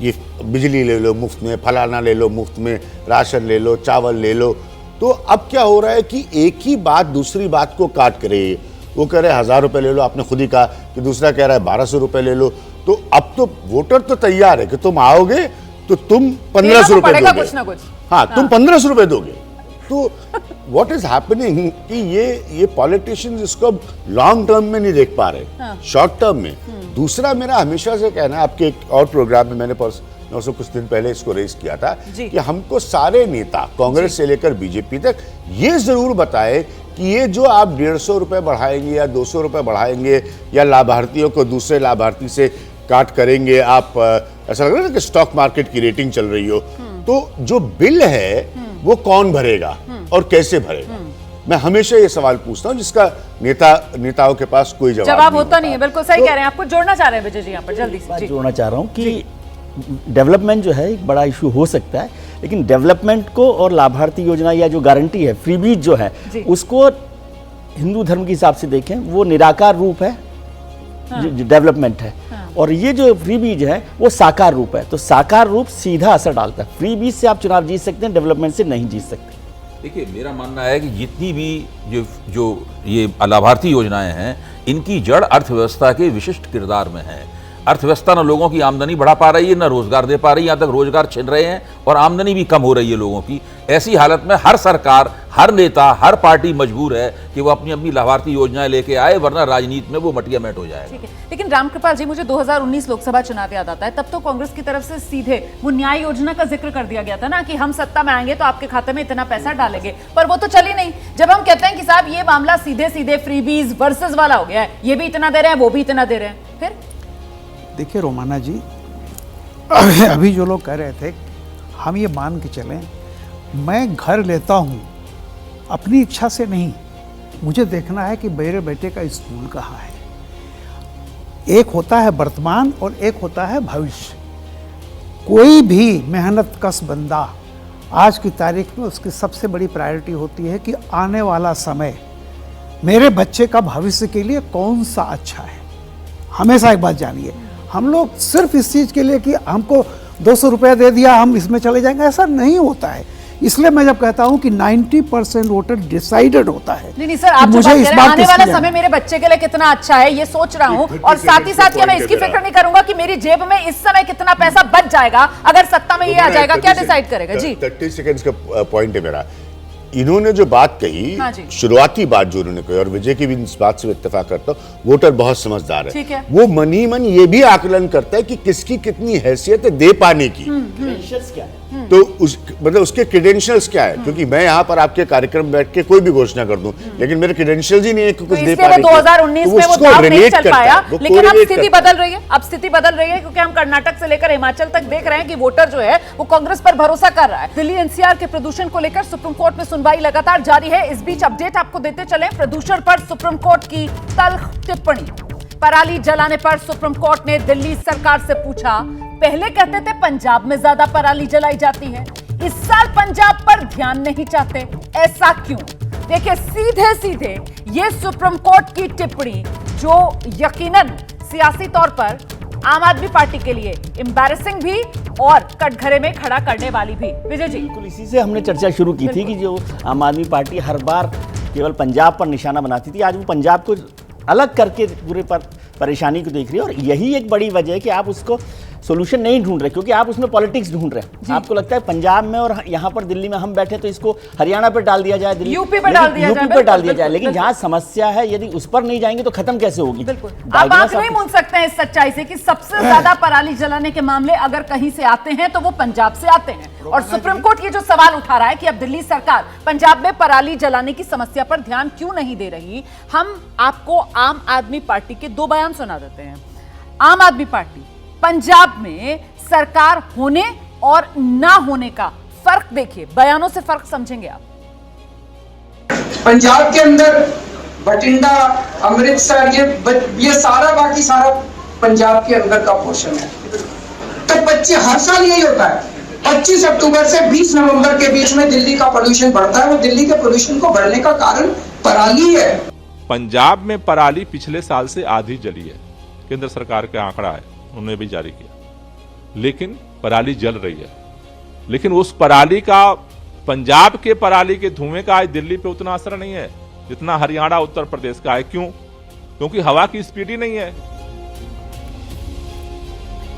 ये बिजली ले लो मुफ्त में, फलाना ले लो मुफ्त में, राशन ले लो, चावल ले लो। तो अब क्या हो रहा है कि एक ही बात दूसरी बात को काट कर रही है। वो कह रहे 1000 रुपए ले लो, आपने खुद ही कहा कि दूसरा कह रहा है 1200 रुपए ले लो। तो अब तो वोटर तो तैयार है कि तुम आओगे तो तुम 1500 रुपए दोगे, कुछ ना कुछ। हाँ, तुम 1500 रुपए दोगे। तो व्हाट इज हैपनिंग कि ये पॉलिटिशियंस इसको लॉन्ग टर्म में नहीं देख पा रहे, शॉर्ट टर्म में। दूसरा, मेरा हमेशा से कहना है, आपके एक और प्रोग्राम में मैंने कुछ दिन पहले इसको रेज किया था कि हमको सारे नेता कांग्रेस से लेकर बीजेपी तक ये जरूर बताए कि ये जो आप 150 रुपए बढ़ाएंगे या 200 रुपए बढ़ाएंगे या लाभार्थियों को दूसरे लाभार्थी से काट करेंगे, आप ऐसा लग रहा है कि स्टॉक मार्केट की रेटिंग चल रही हो, तो जो बिल है वो कौन भरेगा और कैसे भरेगा? मैं हमेशा ये सवाल पूछता हूँ जिसका नेताओं के पास कोई जवाब होता नहीं है। बिल्कुल सही कह रहे हैं। आपको जोड़ना चाह रहे हैं विजय जी यहाँ पर, जल्दी से जोड़ना चाह रहा हूँ कि डेवलपमेंट जो है एक बड़ा इशू हो सकता है, लेकिन डेवलपमेंट को और लाभार्थी योजना या जो गारंटी है, फ्रीबीज जो है, उसको हिंदू धर्म के हिसाब से देखें, वो निराकार रूप है, डेवलपमेंट है। और ये जो फ्रीबीज है वो साकार रूप है। तो साकार रूप सीधा असर डालता है। फ्रीबीज से आप चुनाव जीत सकते हैं, डेवलपमेंट से नहीं जीत सकते। देखिए, मेरा मानना है कि जितनी भी जो ये लाभार्थी योजनाएं हैं, इनकी जड़ अर्थव्यवस्था के विशिष्ट किरदार में है। अर्थव्यवस्था न लोगों की आमदनी बढ़ा पा रही है, न रोजगार दे पा रही है, यहाँ तक रोजगार छिन रहे हैं और आमदनी भी कम हो रही है लोगों की। ऐसी हालत में हर सरकार, हर नेता, हर पार्टी मजबूर है कि वो अपनी अपनी लाभार्थी योजनाएं लेके आए, वरना राजनीति में वो मटिया मैट हो जाएगा। ठीक है, लेकिन रामकृपाल जी, मुझे 2019 लोकसभा चुनाव याद आता है। तब तो कांग्रेस की तरफ से सीधे वो न्याय योजना का जिक्र कर दिया गया था ना कि हम सत्ता में आएंगे तो आपके खाते में इतना पैसा डालेंगे, पर वो तो चली नहीं। जब हम कहते हैं कि साहब ये मामला सीधे सीधे फ्रीबीज वर्सेस वाला हो गया है, ये भी इतना दे रहे हैं, वो भी इतना दे रहे हैं, फिर देखिए रोमाना जी, अभी जो लोग कह रहे थे, हम ये मान के चलें, मैं घर लेता हूँ अपनी इच्छा से नहीं, मुझे देखना है कि मेरे बेटे का स्कूल कहाँ है। एक होता है वर्तमान और एक होता है भविष्य। कोई भी मेहनत कश बंदा आज की तारीख में उसकी सबसे बड़ी प्रायोरिटी होती है कि आने वाला समय मेरे बच्चे का भविष्य के लिए कौन सा अच्छा है। हमेशा एक बात जानिए, हम लोग सिर्फ इस चीज़ के लिए कि हमको 200 रुपया दे दिया हम इसमें चले जाएंगे, ऐसा नहीं होता है। इसलिए मैं जब कहता हूं कि 90% वोटर डिसाइडेड होता है। नहीं सर, आप मुझे इस बात आने वाला समय मेरे बच्चे के लिए कितना अच्छा है ये सोच रहा हूं, और साथ ही साथ मैं इसकी फिक्र नहीं करूंगा कि मेरी जेब में इस समय कितना पैसा बच जाएगा अगर सत्ता में ये आ जाएगा। क्या डिसाइड करेगा जी? 30 सेकंड्स का पॉइंट है मेरा। इन्होंने जो बात कही, हाँ जी। शुरुआती बात जो उन्होंने कही, और विजय की भी इस बात से इत्तेफाक करता हूं, वोटर बहुत समझदार ठीक है। वो मनी मन ये भी आकलन करता है कि किसकी कितनी हैसियत है दे पाने की, क्या है तो मतलब उसके क्रेडेंशियल्स क्या है, क्योंकि मैं यहाँ पर आपके कार्यक्रम में बैठ के कोई भी घोषणा कर दूं, लेकिन मेरे क्रेडेंशियल्स ही नहीं है कि कुछ दे पाने की। 2019 में वो दाव नहीं चल पाया, लेकिन अब स्थिति करता बदल रही है। अब स्थिति बदल रही है क्योंकि हम कर्नाटक से लेकर हिमाचल तक देख रहे हैं कि वोटर जो है वो कांग्रेस पर भरोसा कर रहा है। दिल्ली एनसीआर के प्रदूषण को लेकर सुप्रीम कोर्ट में सुनवाई लगातार जारी है। इस बीच अपडेट आपको देते चले, प्रदूषण पर सुप्रीम कोर्ट की तल्ख टिप्पणी। पराली जलाने पर सुप्रीम कोर्ट ने दिल्ली सरकार से पूछा, पहले कहते थे पंजाब में ज्यादा पराली जलाई जाती है, इस साल पंजाब पर ध्यान नहीं चाहते, ऐसा क्यों? देखिए सीधे सीधे ये सुप्रीम कोर्ट की टिप्पणी जो यकीनन सियासी तौर पर आम आदमी पार्टी के लिए एम्बैरेसिंग भी और कटघरे में खड़ा करने वाली भी। विजय जी, बिल्कुल इसी से हमने चर्चा शुरू की थी कि जो आम आदमी पार्टी हर बार केवल पंजाब पर निशाना बनाती थी, आज वो पंजाब को अलग करके पूरे परेशानी को देख रही है। और यही एक बड़ी वजह है कि आप उसको सोल्यूशन नहीं ढूंढ रहे, क्योंकि आप उसमें पॉलिटिक्स ढूंढ रहे हैं। आपको लगता है पंजाब में और यहाँ पर दिल्ली में हम बैठे तो इसको हरियाणा पे डाल दिया जाए, यूपी पे डाल दिया जाए, लेकिन जहाँ समस्या है यदि उस पर नहीं जाएंगे तो खत्म कैसे होगी? बिल्कुल आप आंख नहीं मूंद सकते हैं इस सच्चाई से कि सबसे ज्यादा पराली जलाने के मामले अगर कहीं से आते हैं तो वो पंजाब से आते हैं। और सुप्रीम कोर्ट ये जो सवाल उठा रहा है कि अब दिल्ली सरकार पंजाब में पराली जलाने की समस्या पर ध्यान क्यों नहीं दे रही, हम आपको आम आदमी पार्टी के दो बयान सुना देते हैं। आम आदमी पार्टी पंजाब में सरकार होने और ना होने का फर्क देखिए, बयानों से फर्क समझेंगे आप। पंजाब के अंदर बठिंडा, अमृतसर, ये सारा बाकी सारा पंजाब के अंदर का पोर्शन है। तो 25 हर साल यही होता है, 25 अक्टूबर से 20 नवंबर के बीच में दिल्ली का पोल्यूशन बढ़ता है। वो दिल्ली के पोल्यूशन को बढ़ने का कारण पराली है। पंजाब में पराली पिछले साल से आधी जली है, केंद्र सरकार का आंकड़ा है, उन्होंने भी जारी किया, लेकिन पराली जल रही है। लेकिन उस पराली का, पंजाब के पराली के धुएं का आज दिल्ली पे उतना असर नहीं है जितना हरियाणा, उत्तर प्रदेश का है। क्यों? क्योंकि हवा की स्पीड ही नहीं है।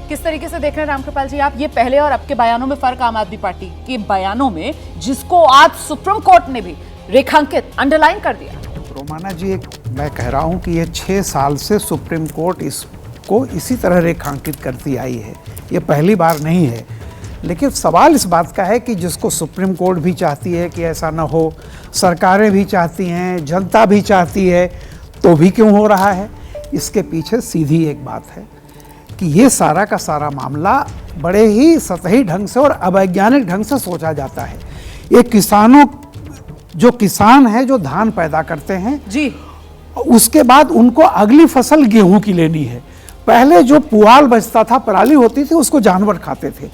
किस तरीके से देख रहे हैं रामकृपाल जी आप ये पहले और अब के बयानों में फर्क, आम आदमी पार्टी के बयानों में, जिसको आज सुप्रीम कोर्ट ने भी रेखांकित, अंडरलाइन कर दिया? रोमाना जी, मैं कह रहा हूं कि ये 6 साल से सुप्रीम कोर्ट इसको इसी तरह रेखांकित करती आई है, ये पहली बार नहीं है। लेकिन सवाल इस बात का है कि जिसको सुप्रीम कोर्ट भी चाहती है कि ऐसा ना हो, सरकारें भी चाहती हैं, जनता भी चाहती है, तो भी क्यों हो रहा है? इसके पीछे सीधी एक बात है कि ये सारा का सारा मामला बड़े ही सतही ढंग से और अवैज्ञानिक ढंग से सोचा जाता है। ये किसानों, जो किसान है जो धान पैदा करते हैं जी, उसके बाद उनको अगली फसल गेहूं की लेनी है। पहले जो पुआल बचता था, पराली होती थी, उसको जानवर खाते थे।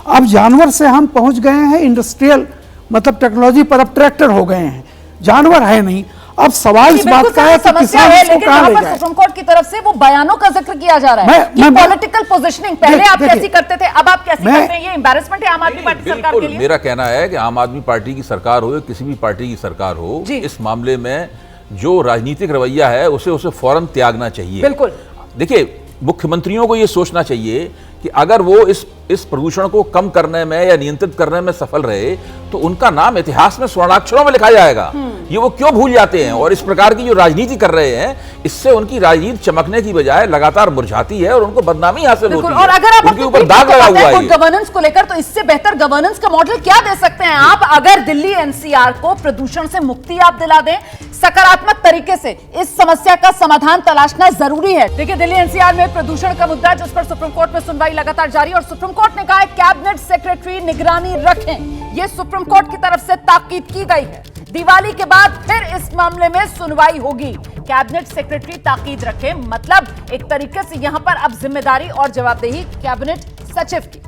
अब जानवर से हम पहुंच गए हैं इंडस्ट्रियल मतलब टेक्नोलॉजी पर, अब ट्रैक्टर हो गए हैं, जानवर है नहीं। अब सवाल इस बात का है कि किसान इसको कहां ले जाए? सुप्रीम कोर्ट की तरफ से वो बयानों का जिक्र किया जा रहा है कि पॉलिटिकल पोजीशनिंग, पहले आप कैसी करते थे, अब आप कैसी करते हैं, ये एम्बैरेसमेंट है आम आदमी पार्टी सरकार के लिए। मेरा कहना है कि आम आदमी पार्टी की सरकार हो या किसी भी पार्टी की सरकार हो, इस मामले में जो राजनीतिक रवैया है उसे फौरन त्यागना चाहिए। बिल्कुल। देखिए, मुख्यमंत्रियों को यह सोचना चाहिए कि अगर वो इस प्रदूषण को कम करने में या नियंत्रित करने में सफल रहे तो उनका नाम इतिहास में स्वर्णाक्षरों में लिखा जाएगा। ये वो क्यों भूल जाते हैं? और इस प्रकार की जो राजनीति कर रहे हैं, इससे उनकी राजनीति चमकने की बजाय लगातार मुरझाती है और उनको बदनामी हासिल होती है। और अगर आप उनके ऊपर दाग लगा हुआ है गवर्नेंस को लेकर, तो इससे बेहतर गवर्नेंस का मॉडल क्या दे सकते हैं आप? अगर दिल्ली एनसीआर को प्रदूषण से मुक्ति आप दिला दें, सकारात्मक तरीके से इस समस्या का समाधान तलाशना जरूरी है। देखिए, दिल्ली एनसीआर में प्रदूषण का मुद्दा, जिस पर सुप्रीम कोर्ट में सुनवाई लगातार जारी, और सुप्रीम कोर्ट ने कहा है कैबिनेट सेक्रेटरी निगरानी रखें। यह सुप्रीम कोर्ट की तरफ से ताकीद की गई है। दिवाली के बाद फिर इस मामले में सुनवाई होगी। कैबिनेट सेक्रेटरी ताकीद रखें, मतलब एक तरीके से यहां पर अब जिम्मेदारी और जवाबदेही कैबिनेट सचिव की।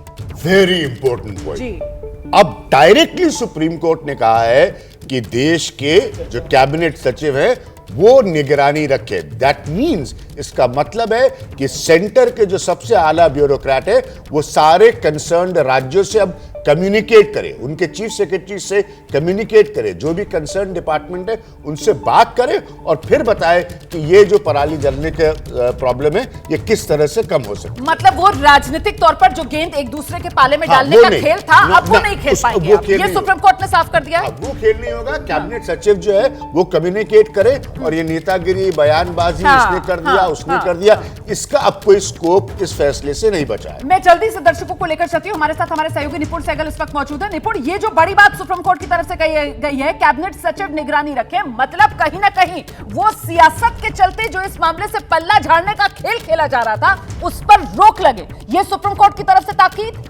Very important point. अब डायरेक्टली सुप्रीम कोर्ट ने कहा है कि देश के जो कैबिनेट सचिव है वो निगरानी रखे। दैट मीन्स, इसका मतलब है कि सेंटर के जो सबसे आला ब्यूरोक्रेट है वो सारे कंसर्न्ड राज्यों से अब कम्युनिकेट करे, उनके चीफ सेक्रेटरी से कम्युनिकेट करे, जो भी कंसर्न डिपार्टमेंट है उनसे बात करे और फिर बताए कि ये जो पराली जलने के प्रॉब्लम है ये किस तरह से कम हो सकती है। मतलब वो राजनीतिक तौर पर जो गेंद एक दूसरे के पाले में डालने का खेल था, अब वो नहीं खेल पाएंगे। ये सुप्रीम कोर्ट ने साफ कर दिया है। वो खेल नहीं होगा। कैबिनेट सचिव जो है वो कम्युनिकेट करे और ये नेतागिरी, बयानबाजी, इसने कर दिया, उसने कर दिया, इसका अब कोई स्कोप इस फैसले से नहीं बचा है। मैं जल्दी से दर्शकों को लेकर चलती हूं। हमारे साथ हमारे सहयोगी निपुण सहगल इस वक्त मौजूद है। निपुण, ये जो बड़ी बात सुप्रीम कोर्ट की तरफ से कही गई है, कैबिनेट सचिव निगरानी रखे, मतलब कहीं ना कहीं वो सियासत के चलते जो इस मामले से पल्ला झाड़ने का खेल खेला जा रहा था उस पर रोक लगे, ये सुप्रीम कोर्ट की तरफ से ताकीद।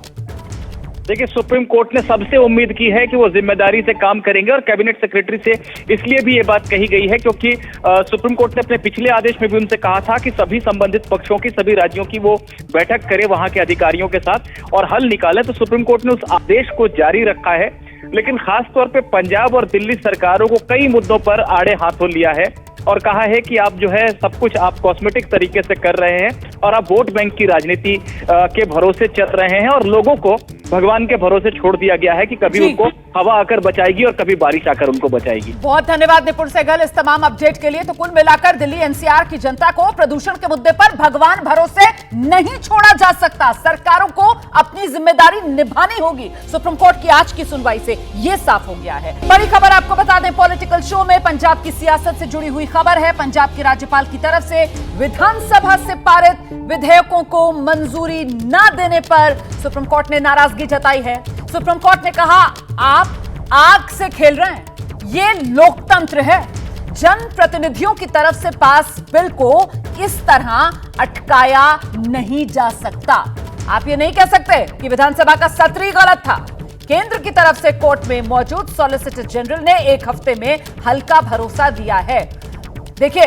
देखिए, सुप्रीम कोर्ट ने सबसे उम्मीद की है कि वो जिम्मेदारी से काम करेंगे और कैबिनेट सेक्रेटरी से इसलिए भी ये बात कही गई है क्योंकि सुप्रीम कोर्ट ने अपने पिछले आदेश में भी उनसे कहा था कि सभी संबंधित पक्षों की, सभी राज्यों की वो बैठक करे वहां के अधिकारियों के साथ और हल निकाले। तो सुप्रीम कोर्ट ने उस आदेश को जारी रखा है, लेकिन खास तौर पे पंजाब और दिल्ली सरकारों को कई मुद्दों पर आड़े हाथों लिया है और कहा है कि आप जो है सब कुछ आप कॉस्मेटिक तरीके से कर रहे हैं और आप वोट बैंक की राजनीति के भरोसे चल रहे हैं और लोगों को भगवान के भरोसे छोड़ दिया गया है कि कभी उनको हवा आकर बचाएगी और कभी बारिश आकर उनको बचाएगी। बहुत धन्यवाद निपुण सहगल इस तमाम अपडेट के लिए। तो कुल मिलाकर दिल्ली एनसीआर की जनता को प्रदूषण के मुद्दे पर भगवान भरोसे नहीं छोड़ा जा सकता, सरकारों को अपनी जिम्मेदारी निभानी होगी। सुप्रीम कोर्ट की आज की सुनवाई से यह साफ हो गया है। बड़ी खबर आपको बता दें, पॉलिटिकल शो में पंजाब की सियासत से जुड़ी हुई खबर है। पंजाब के राज्यपाल की तरफ से विधानसभा से पारित विधेयकों को मंजूरी न देने पर सुप्रीम कोर्ट ने नाराजगी जताई है। सुप्रीम कोर्ट ने कहा, आप आग से खेल रहे हैं, ये लोकतंत्र है। जनप्रतिनिधियों की तरफ से पास बिल को इस तरह अटकाया नहीं जा सकता। आप ये नहीं कह सकते कि विधानसभा का सत्र ही गलत था। केंद्र की तरफ से कोर्ट में मौजूद सॉलिसिटर जनरल ने एक हफ्ते में हल का भरोसा दिया है। देखिए,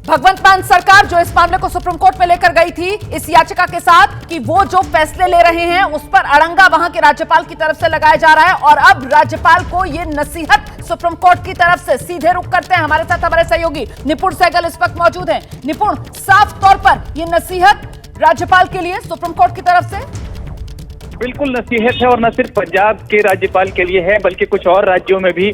भगवंत मान सरकार जो इस मामले को सुप्रीम कोर्ट में लेकर गई थी इस याचिका के साथ कि वो जो फैसले ले रहे हैं उस पर अड़ंगा वहां के राज्यपाल की तरफ से लगाया जा रहा है और अब राज्यपाल को ये नसीहत सुप्रीम कोर्ट की तरफ से। सीधे रुख करते हैं, हमारे साथ हमारे सहयोगी निपुण सहगल इस वक्त मौजूद हैं। निपुण, साफ तौर पर ये नसीहत राज्यपाल के लिए सुप्रीम कोर्ट की तरफ से बिल्कुल नसीहत है और न सिर्फ पंजाब के राज्यपाल के लिए है बल्कि कुछ और राज्यों में भी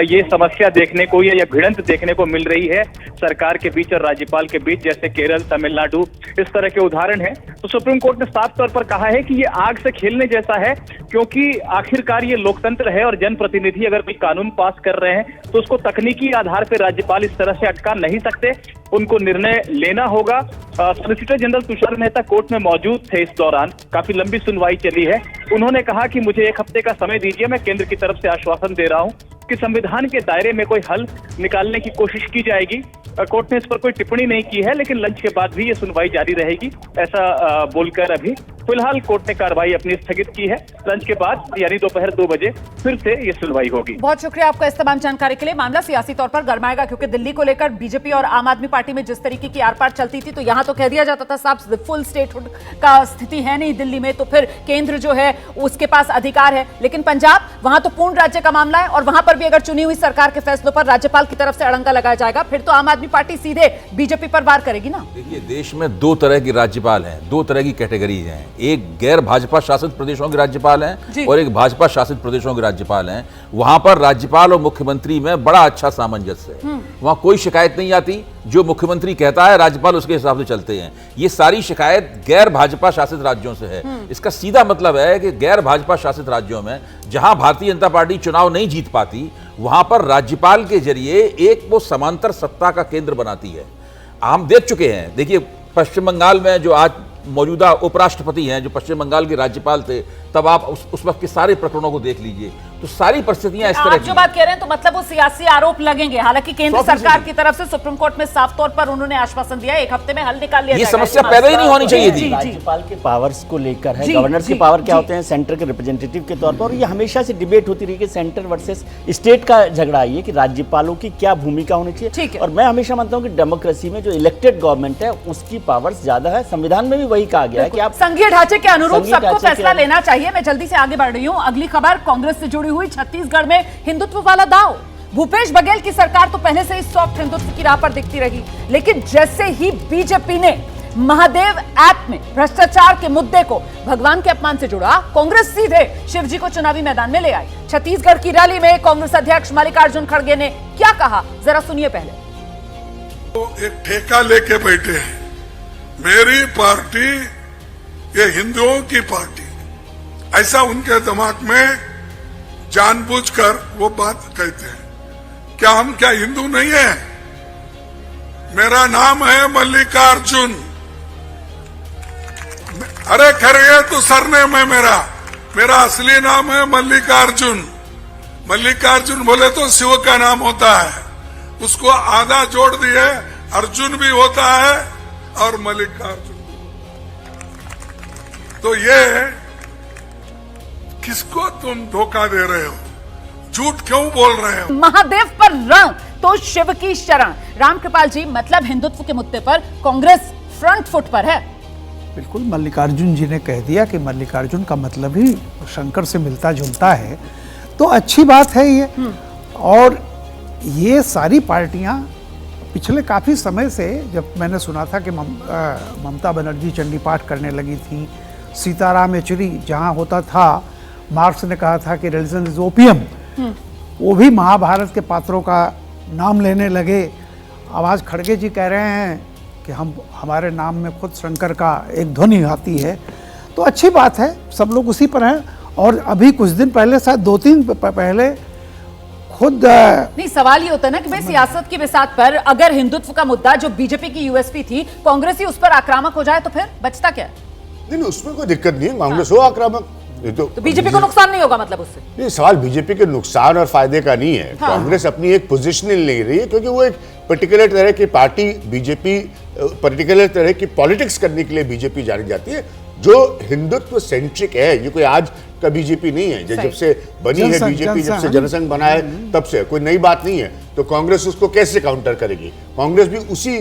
ये समस्या देखने को या भिड़ंत देखने को मिल रही है सरकार के बीच और राज्यपाल के बीच, जैसे केरल, तमिलनाडु, इस तरह के उदाहरण हैं। तो सुप्रीम कोर्ट ने साफ तौर पर कहा है कि ये आग से खेलने जैसा है क्योंकि आखिरकार ये लोकतंत्र है और जनप्रतिनिधि अगर कोई कानून पास कर रहे हैं तो उसको तकनीकी आधार पर राज्यपाल इस तरह से अटका नहीं सकते, उनको निर्णय लेना होगा। Solicitor general Tushar Mehta court में मौजूद थे इस दौरान, काफी लंबी सुनवाई चली है। उन्होंने कहा कि मुझे एक हफ्ते का समय दीजिए, मैं केंद्र की तरफ से आश्वासन दे रहा हूं कि संविधान के दायरे में कोई हल निकालने की कोशिश की जाएगी। कोर्ट ने इस पर कोई टिप्पणी नहीं की है, लेकिन लंच के बाद भी ये सुनवाई जारी रहेगी, ऐसा बोलकर अभी फिलहाल कोर्ट ने कार्रवाई अपनी स्थगित की है। लंच के बाद यानी दोपहर 2 बजे फिर से ये सुनवाई होगी। बहुत शुक्रिया आपका इस तमाम जानकारी के लिए। मामला सियासी तौर पर गर्माएगा क्योंकि दिल्ली को लेकर बीजेपी और आम आदमी पार्टी में जिस तरीके की आर-पार चलती थी तो यहां तो कह दिया जाता था साहब फुल स्टेटहुड का स्थिति है नहीं दिल्ली में, तो फिर केंद्र जो है उसके पास अधिकार है, लेकिन पंजाब वहां तो पूर्ण राज्य का मामला है और वहां पर भी अगर चुनी हुई सरकार के फैसलों पर राज्यपाल की तरफ से अड़ंगा लगाया जाएगा फिर तो आम आदमी पार्टी सीधे बीजेपी पर वार करेगी ना। देखिए, देश में 2 तरह की राज्यपाल हैं, 2 तरह की कैटेगरीज हैं। एक गैर भाजपा शासित प्रदेशों के राज्यपाल हैं और एक भाजपा शासित प्रदेशों के राज्यपाल हैं। वहां पर राज्यपाल और मुख्यमंत्री में बड़ा अच्छा सामंजस्य है, वहां कोई शिकायत नहीं आती। जो मुख्यमंत्री कहता है राज्यपाल उसके हिसाब से चलते हैं। ये सारी शिकायत गैर भाजपा शासित राज्यों से है। इसका सीधा मतलब है कि गैर भाजपा शासित राज्यों में जहां भारतीय जनता पार्टी चुनाव नहीं जीत पाती वहां पर राज्यपाल के जरिए एक वो समांतर सत्ता का केंद्र बनाती है। हम देख चुके हैं, देखिए पश्चिम बंगाल में जो आज मौजूदा उपराष्ट्रपति हैं, जो पश्चिम बंगाल के राज्यपाल थे, तब आप उस वक्त के सारे प्रकरणों को देख लीजिए, तो सारी परिस्थितियां इस तरह की। जो बात कह रहे हैं तो मतलब वो सियासी आरोप लगेंगे। हालांकि केंद्र सरकार की तरफ से सुप्रीम कोर्ट में साफ तौर पर उन्होंने आश्वासन दिया एक हफ्ते में हल निकाल लिया जाएगा। ये समस्या पैदा ही नहीं होनी चाहिए थी। राज्यपाल के पावर्स को लेकर है, गवर्नर्स के पावर क्या होते हैं सेंटर के रिप्रेजेंटेटिव के तौर पर, और ये हमेशा से डिबेट होती रही कि सेंटर वर्सेस स्टेट का झगड़ा है कि राज्यपालों की क्या भूमिका होनी चाहिए। और मैं हमेशा मानता हूँ कि डेमोक्रेसी में जो इलेक्टेड गवर्नमेंट है उसकी पावर्स ज्यादा है। संविधान में भी वही कहा गया है कि आप संघीय ढांचे के अनुरूप सबको फैसला लेना चाहिए। मैं जल्दी से आगे बढ़ रही हूं। अगली खबर कांग्रेस से जुड़ी हुई, छत्तीसगढ़ में हिंदुत्व वाला दांव। भूपेश बघेल की सरकार तो पहले से ही सॉफ्ट हिंदुत्व की राह पर दिखती रही, लेकिन जैसे ही बीजेपी ने महादेव ऐप में भ्रष्टाचार के मुद्दे को भगवान के अपमान से जुड़ा, कांग्रेस सीधे शिवजी को चुनावी मैदान में ले आई। छत्तीसगढ़ की रैली में कांग्रेस अध्यक्ष मल्लिकार्जुन खड़गे ने क्या कहा, जरा सुनिए पहले। तो एक ठेका लेके बैठे हैं, मेरी पार्टी ये हिंदुओं की पार्टी, ऐसा उनके दिमाग में जानबूझकर वो बात कहते हैं। क्या हम क्या हिंदू नहीं है? मेरा नाम है मल्लिकार्जुन। अरे खड़गे तो सरनेम है मेरा असली नाम है मल्लिकार्जुन। मल्लिकार्जुन बोले तो शिव का नाम होता है, उसको आधा जोड़ दिए अर्जुन भी होता है और मल्लिकार्जुन। तो ये किसको तुम धोखा दे रहे हो? झूठ क्यों बोल रहे हो? महादेव पर रंग तो शिव की शरण। रामकृपाल जी, मतलब हिंदुत्व के मुद्दे पर कांग्रेस फ्रंट फुट पर है। बिल्कुल, मल्लिकार्जुन जी ने कह दिया कि मल्लिकार्जुन का मतलब ही शंकर से मिलता जुलता है, तो अच्छी बात है ये। और ये सारी पार्टियां पिछले काफ़ी समय से, जब मैंने सुना था कि ममता बनर्जी चंडी पाठ करने लगी थी, सीताराम येचुरी जहाँ होता था, मार्क्स ने कहा था कि रिलीजन इज ओपियम, वो भी महाभारत के पात्रों का नाम लेने लगे। अब आज खड़गे जी कह रहे हैं कि हमारे नाम में खुद शंकर का एक ध्वनि आती है, तो अच्छी बात है, सब लोग उसी पर हैं। और अभी कुछ दिन पहले, शायद 2-3 पहले खुद नहीं, सवाल ये होता है ना कि भाई सियासत की बिसात पर अगर हिंदुत्व का मुद्दा जो बीजेपी की यूएसपी थी, कांग्रेस ही उस पर आक्रामक हो जाए तो फिर बचता क्या? नहीं, उसमें कोई दिक्कत नहीं है, कांग्रेस हो आक्रामक, तो बीजेपी को नुकसान नहीं होगा, मतलब उससे नहीं। सवाल बीजेपी के नुकसान और फायदे का नहीं है। हाँ। कांग्रेस अपनी एक पोजीशनिंग ले रही है, क्योंकि वो एक पर्टिकुलर तरह की पार्टी, बीजेपी पर्टिकुलर तरह की पॉलिटिक्स करने के लिए बीजेपी जानी जाती है, जो हिंदुत्व सेंट्रिक है। ये कोई आज का बीजेपी नहीं है, जब से बनी है बीजेपी, जब से जनसंघ बना है तब से, कोई नई बात नहीं है। तो कांग्रेस उसको कैसे काउंटर करेगी? कांग्रेस भी उसी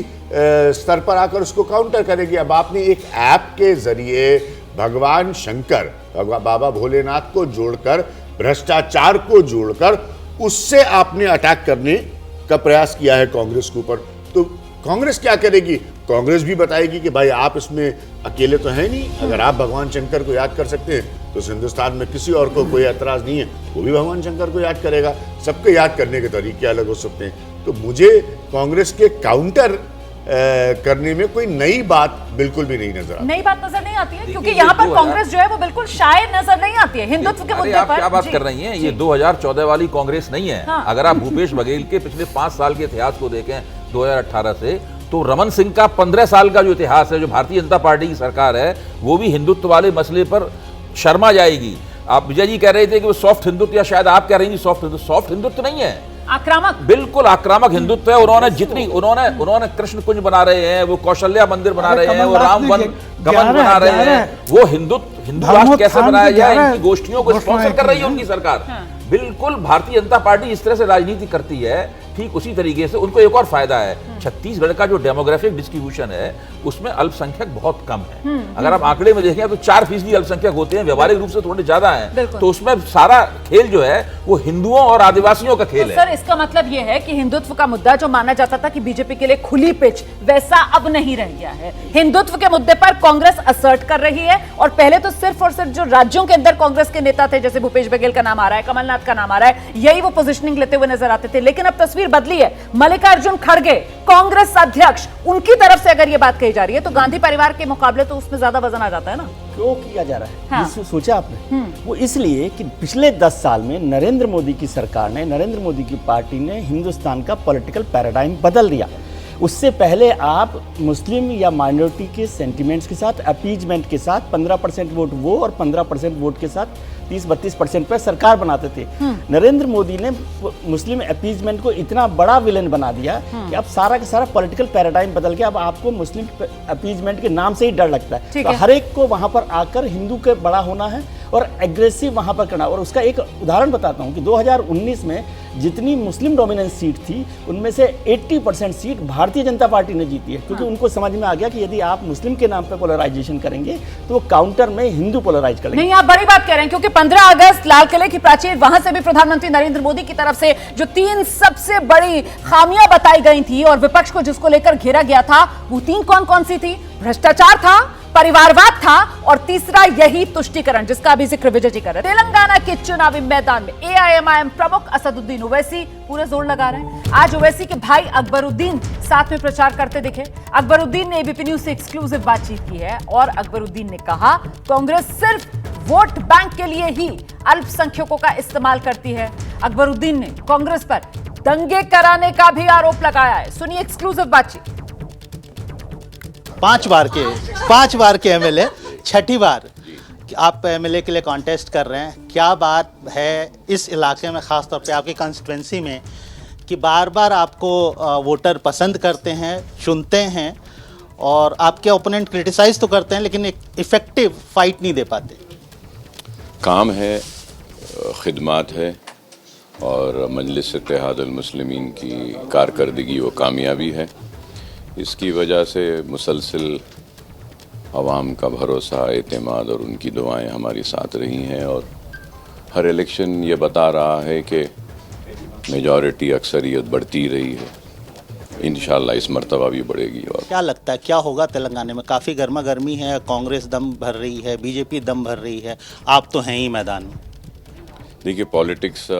स्तर पर आकर उसको काउंटर करेगी। अब आपने एक ऐप के जरिए भगवान शंकर, बाबा भोलेनाथ को जोड़कर, भ्रष्टाचार को जोड़कर, उससे आपने अटैक करने का प्रयास किया है कांग्रेस के ऊपर। तो कांग्रेस क्या करेगी? कांग्रेस भी बताएगी कि भाई आप इसमें अकेले तो है नहीं, अगर आप भगवान शंकर को याद कर सकते हैं तो हिंदुस्तान में किसी और को कोई एतराज नहीं है, वो भी भगवान शंकर को याद करेगा। सबके याद करने के तरीके अलग हो सकते हैं। तो मुझे कांग्रेस के काउंटर करने में कोई नई बात बिल्कुल भी नहीं नजर आती। नई बात नजर नहीं आती है, क्योंकि यहाँ पर कांग्रेस जो है वो बिल्कुल शायद नजर नहीं आती है हिंदुत्व के मुद्दे पर। क्या बात कर रही हैं? ये 2014 वाली कांग्रेस नहीं है। हाँ। अगर आप भूपेश बघेल के पिछले 5 साल के इतिहास को देखें 2018 से, तो रमन सिंह का 15 साल का जो इतिहास है, जो भारतीय जनता पार्टी की सरकार है, वो भी हिंदुत्व वाले मसले पर शर्मा जाएगी। आप विजय जी कह रहे थे कि वो सॉफ्ट हिंदुत्व, या शायद आप कह रही थी सॉफ्ट हिंदुत्व नहीं है, आक्रामक, बिल्कुल आक्रामक हिंदुत्व है। उन्होंने जितनी उन्होंने कृष्ण कुंज बना रहे हैं, वो कौशल्या मंदिर बना रहे हैं, वो राम वन गमन बना रहे हैं, वो हिंदू राष्ट्र कैसे बनाया जाए, इनकी गोष्ठियों को स्पॉन्सर कर रही है उनकी सरकार। बिल्कुल भारतीय जनता पार्टी इस तरह से राजनीति करती है, ठीक उसी तरीके से उनको एक और फायदा है। छत्तीसगढ़ का जो डेमोग्राफिक डिस्ट्रीब्यूशन है, उसमें अल्पसंख्यक बहुत कम है। अगर आप आंकड़े में देखें तो 4% अल्पसंख्यक होते हैं, व्यवहारिक रूप से थोड़े ज्यादा हैं। तो उसमें सारा खेल जो है वो हिंदुओं और आदिवासियों का खेल है। सर, इसका मतलब ये है कि हिंदुत्व का मुद्दा जो माना जाता था कि बीजेपी के लिए खुली पिच, वैसा अब नहीं रह गया है। हिंदुत्व के मुद्दे पर कांग्रेस असर्ट कर रही है, और पहले तो सिर्फ और सिर्फ जो राज्यों के अंदर कांग्रेस के नेता थे, जैसे भूपेश बघेल का नाम आ रहा है, कमलनाथ का नाम आ रहा है, यही वो पोजीशनिंग लेते हुए नजर आते थे। लेकिन अब तस्वीर बदली है। मल्लिकार्जुन खड़गे कांग्रेस अध्यक्ष, उनकी तरफ से अगर ये बात कही जा रही है तो गांधी परिवार के मुकाबले तो उसमें ज्यादा वजन आ जाता है ना। क्यों किया जा रहा है? हाँ। सोचा आपने? वो इसलिए कि पिछले 10 साल में नरेंद्र मोदी की सरकार ने, नरेंद्र मोदी की पार्टी ने हिंदुस्तान का पॉलिटिकल पैराडाइम बदल दिया। उससे पहले आप मुस्लिम या माइनॉरिटी के सेंटिमेंट्स के साथ, अपीजमेंट के साथ 15% वोट वो और 15% वोट के साथ 30-32% पर सरकार बनाते थे। नरेंद्र मोदी ने मुस्लिम अपीजमेंट को इतना बड़ा विलेन बना दिया कि अब सारा का सारा पॉलिटिकल पैराडाइम बदल गया। अब आपको मुस्लिम अपीजमेंट के नाम से ही डर लगता है। तो हर एक को वहां पर आकर हिंदू के बड़ा होना है और एग्रेसिव वहाँ पर करना। और उसका एक उदाहरण बताता हूँ कि 2019 में जितनी मुस्लिम डोमिनेंस सीट थी उनमें से 80% सीट भारतीय जनता पार्टी ने जीती है, क्योंकि उनको समझ में आ गया कि यदि आप मुस्लिम के नाम पर पोलराइजेशन करेंगे तो वो काउंटर में हिंदू पोलराइज करेंगे। नहीं, आप बड़ी बात कह रहे हैं, क्योंकि 15 अगस्त लाल किले की प्राचीर, वहां से भी प्रधानमंत्री नरेंद्र मोदी की तरफ से जो 3 सबसे बड़ी खामियां बताई गई थी और विपक्ष को जिसको लेकर घेरा गया था, वो 3 कौन कौन सी थी? भ्रष्टाचार था, परिवारवाद था और तीसरा यही तुष्टीकरण, जिसका अभी जिक्र विजय जी कर रहे हैं। तेलंगाना के चुनावी मैदान में एआईएमआईएम प्रमुख असदुद्दीन ओवैसी पूरे जोर लगा रहे हैं। आज ओवैसी के भाई अकबरुद्दीन साथ में प्रचार करते दिखे। अकबरुद्दीन ने एबीपी न्यूज से एक्सक्लूसिव बातचीत की है और अकबरुद्दीन ने कहा कांग्रेस सिर्फ वोट बैंक के लिए ही अल्पसंख्यकों का इस्तेमाल करती है। अकबरुद्दीन ने कांग्रेस पर दंगे कराने का भी आरोप लगाया है। सुनिए एक्सक्लूसिव बातचीत। 5 बार के एमएलए, छठी बार आप एमएलए के लिए कॉन्टेस्ट कर रहे हैं। क्या बात है इस इलाके में, खास तौर पे आपकी कॉन्स्टिट्यूंसी में, कि बार बार आपको वोटर पसंद करते हैं, चुनते हैं और आपके ओपोनेंट क्रिटिसाइज तो करते हैं लेकिन एक इफेक्टिव फाइट नहीं दे पाते? काम है, खिदमत है और मजलिस इत्तेहादुल मुस्लिमीन की कारकर्दगी वो कामयाबी है। इसकी वजह से मुसलसल अवाम का भरोसा, एतमाद और उनकी दुआएं हमारी साथ रही हैं और हर इलेक्शन ये बता रहा है कि मेजॉरिटी, अक्सरियत बढ़ती रही है। इंशाल्लाह इस मर्तबा भी बढ़ेगी। और क्या लगता है क्या होगा तेलंगाना में? काफ़ी गर्मा गर्मी है, कांग्रेस दम भर रही है, बीजेपी दम भर रही है, आप तो हैं ही मैदान में। देखिए, पॉलिटिक्स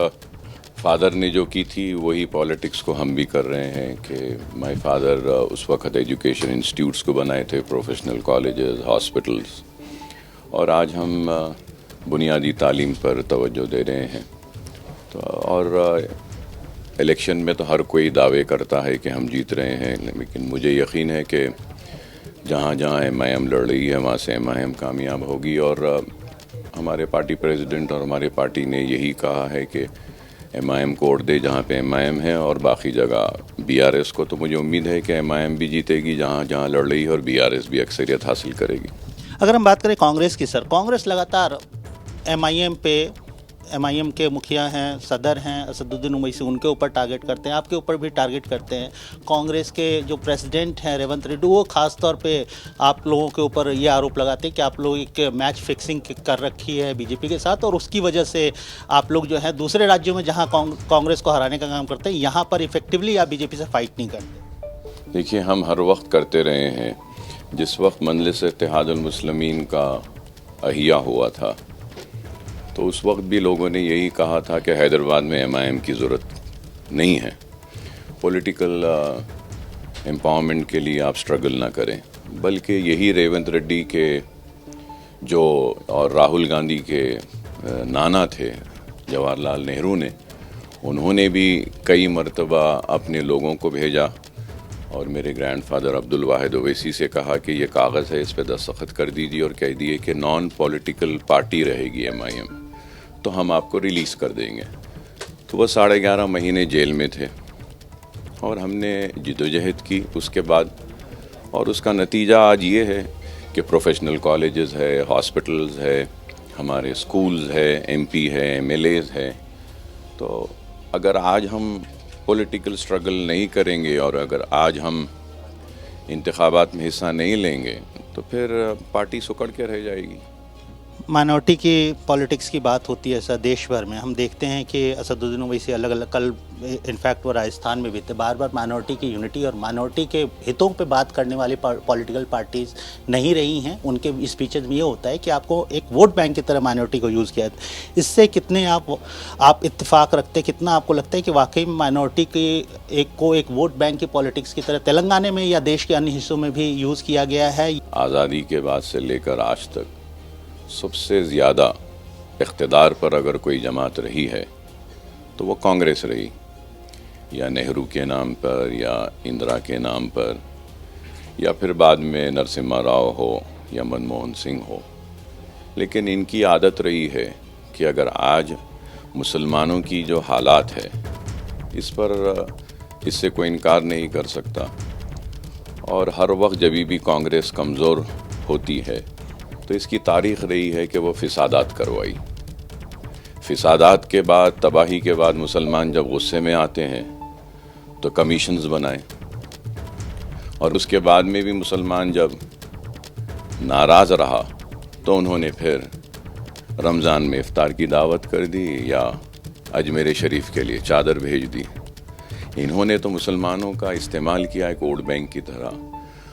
फादर ने जो की थी वही पॉलिटिक्स को हम भी कर रहे हैं कि माय फादर उस वक्त एजुकेशन इंस्टीट्यूट्स को बनाए थे, प्रोफेशनल कॉलेजेस, हॉस्पिटल्स, और आज हम बुनियादी तालीम पर तवज्जो दे रहे हैं। तो और इलेक्शन में तो हर कोई दावे करता है कि हम जीत रहे हैं, लेकिन मुझे यकीन है कि जहाँ जहाँ एमआईएम लड़ रही है वहाँ से एमआईएम कामयाब होगी। और हमारे पार्टी प्रेसिडेंट और हमारे पार्टी ने यही कहा है कि एमआईएम को वोट दे जहाँ पे एमआईएम है और बाकी जगह बीआरएस को। तो मुझे उम्मीद है कि एमआईएम भी जीतेगी जहाँ जहाँ लड़ रही है और बीआरएस भी अक्सरियत हासिल करेगी। अगर हम बात करें कांग्रेस की, सर, कांग्रेस लगातार एमआईएम के मुखिया हैं, सदर हैं असदुद्दीन ओवैसी, उनके ऊपर टारगेट करते हैं, आपके ऊपर भी टारगेट करते हैं। कांग्रेस के जो प्रेसिडेंट हैं रेवंत रेड्डी, वो खास तौर पे आप लोगों के ऊपर ये आरोप लगाते हैं कि आप लोग एक मैच फिक्सिंग कर रखी है बीजेपी के साथ और उसकी वजह से आप लोग जो है दूसरे राज्यों में जहाँ कांग्रेस को हराने का काम करते हैं, यहाँ पर इफेक्टिवली आप बीजेपी से फाइट नहीं करते। देखिए, हम हर वक्त करते रहे हैं। जिस वक्त मजलिस इत्तेहादुल मुस्लिमीन का अहिया हुआ था तो उस वक्त भी लोगों ने यही कहा था कि हैदराबाद में एमआईएम की ज़रूरत नहीं है। पॉलिटिकल एम्पावरमेंट के लिए आप स्ट्रगल ना करें, बल्कि यही रेवंत रेड्डी के जो और राहुल गांधी के नाना थे जवाहरलाल नेहरू ने, उन्होंने भी कई मरतबा अपने लोगों को भेजा और मेरे ग्रैंडफादर अब्दुल वाहिद ओवैसी से कहा कि ये कागज़ है, इस पर दस्तखत कर दीजिए और कह दिए कि नॉन पॉलिटिकल पार्टी रहेगी एमआईएम, तो हम आपको रिलीज़ कर देंगे। तो वह 11.5 महीने जेल में थे और हमने जिदोजहद की उसके बाद, और उसका नतीजा आज ये है कि प्रोफेशनल कॉलेजेस है, हॉस्पिटल्स है, हमारे स्कूल्स है, एमपी है, एमएलएज है। तो अगर आज हम पॉलिटिकल स्ट्रगल नहीं करेंगे और अगर आज हम इंतखाबात में हिस्सा नहीं लेंगे तो फिर पार्टी सुकड़ के रह जाएगी। माइनॉरिटी की पॉलिटिक्स की बात होती है सर, देश भर में हम देखते हैं कि असदुद्दीन ओवैसी अलग अलग, कल इनफैक्ट वो राजस्थान में भी थे, बार बार माइनॉरिटी की यूनिटी और माइनॉरिटी के हितों पे बात करने वाली पॉलिटिकल पार्टीज नहीं रही हैं। उनके स्पीचेज में ये होता है कि आपको एक वोट बैंक की तरह माइनॉरिटी को यूज़ किया। इससे कितने आप इत्तेफाक रखते, कितना आपको लगता है कि वाकई में माइनॉरिटी को एक वोट बैंक की पॉलिटिक्स की तरह तेलंगाना में या देश के अन्य हिस्सों में भी यूज़ किया गया है? आज़ादी के बाद से लेकर आज तक सबसे ज़्यादा इक़्तिदार पर अगर कोई जमात रही है तो वो कांग्रेस रही, या नेहरू के नाम पर या इंदिरा के नाम पर या फिर बाद में नरसिम्हा राव हो या मनमोहन सिंह हो। लेकिन इनकी आदत रही है कि अगर आज मुसलमानों की जो हालात है इससे कोई इनकार नहीं कर सकता, और हर वक्त जब भी कांग्रेस कमज़ोर होती है तो इसकी तारीख रही है कि वो फिसादात करवाई। फिसादात के बाद, तबाही के बाद मुसलमान जब गुस्से में आते हैं तो कमीशंस बनाए, और उसके बाद में भी मुसलमान जब नाराज़ रहा तो उन्होंने फिर रमज़ान में इफ्तार की दावत कर दी या अजमेर शरीफ के लिए चादर भेज दी। इन्होंने तो मुसलमानों का इस्तेमाल किया एक वोट बैंक की तरह,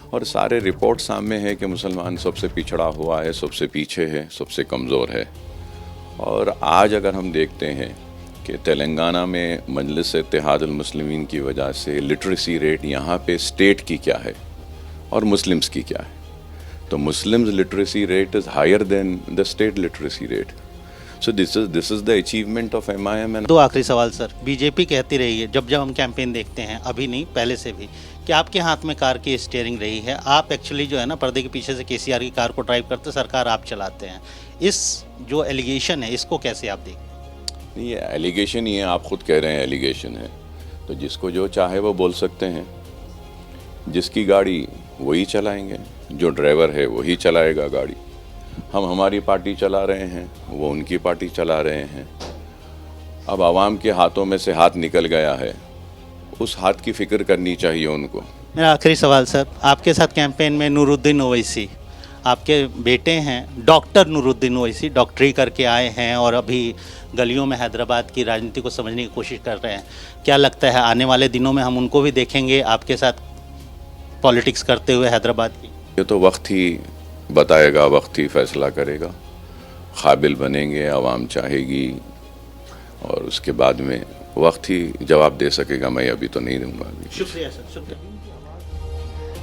और सारे रिपोर्ट सामने है कि मुसलमान सबसे पिछड़ा हुआ है, सबसे पीछे है, सबसे कमज़ोर है। और आज अगर हम देखते हैं कि तेलंगाना में मजलिस इत्तेहादुल मुस्लिमीन की वजह से लिटरेसी रेट यहाँ पे स्टेट की क्या है और मुस्लिम्स की क्या है, तो Muslims literacy rate is higher than the state literacy rate. So this is the achievement of MIM। दो आखिरी सवाल सर, बीजेपी कहती रही है जब हम कैंपेन देखते हैं, अभी नहीं पहले से भी, कि आपके हाथ में कार की स्टीयरिंग रही है, आप एक्चुअली जो है ना पर्दे के पीछे से KCR की कार को ड्राइव करते, सरकार आप चलाते हैं। इस जो एलिगेशन है इसको कैसे आप देखते हैं? नहीं, ये एलिगेशन ही है, आप खुद कह रहे हैं एलिगेशन है, तो जिसको जो चाहे वो बोल सकते हैं। जिसकी गाड़ी वही चलाएंगे, जो ड्राइवर है वही चलाएगा गाड़ी। हम हमारी पार्टी चला रहे हैं, वो उनकी पार्टी चला रहे हैं। अब आवाम के हाथों में से हाथ निकल गया है, उस हाथ की फिक्र करनी चाहिए उनको। मेरा आखिरी सवाल सर, आपके साथ कैंपेन में नूरुद्दीन ओवैसी, आपके बेटे हैं डॉक्टर नूरुद्दीन ओवैसी, डॉक्टरी करके आए हैं और अभी गलियों में हैदराबाद की राजनीति को समझने की कोशिश कर रहे हैं। क्या लगता है आने वाले दिनों में हम उनको भी देखेंगे आपके साथ पॉलिटिक्स करते हुए हैदराबाद की? ये तो वक्त ही बताएगा, वक्त ही फैसला करेगा। काबिल बनेंगे, आवाम चाहेगी, और उसके बाद में वक्त ही जवाब दे सकेगा। मैं अभी तो नहीं दूंगा। शुक्रिया सर, शुक्रिया।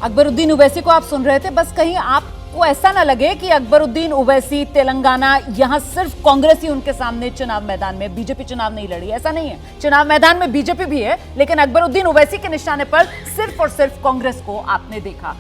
अकबरुद्दीन ओवैसी को आप सुन रहे थे। बस कहीं आपको ऐसा ना लगे कि अकबरुद्दीन ओवैसी तेलंगाना, यहां सिर्फ कांग्रेस ही उनके सामने चुनाव मैदान में, बीजेपी चुनाव नहीं लड़ी, ऐसा नहीं है। चुनाव मैदान में बीजेपी भी है, लेकिन अकबरुद्दीन ओवैसी के निशाने पर सिर्फ और सिर्फ कांग्रेस को आपने देखा।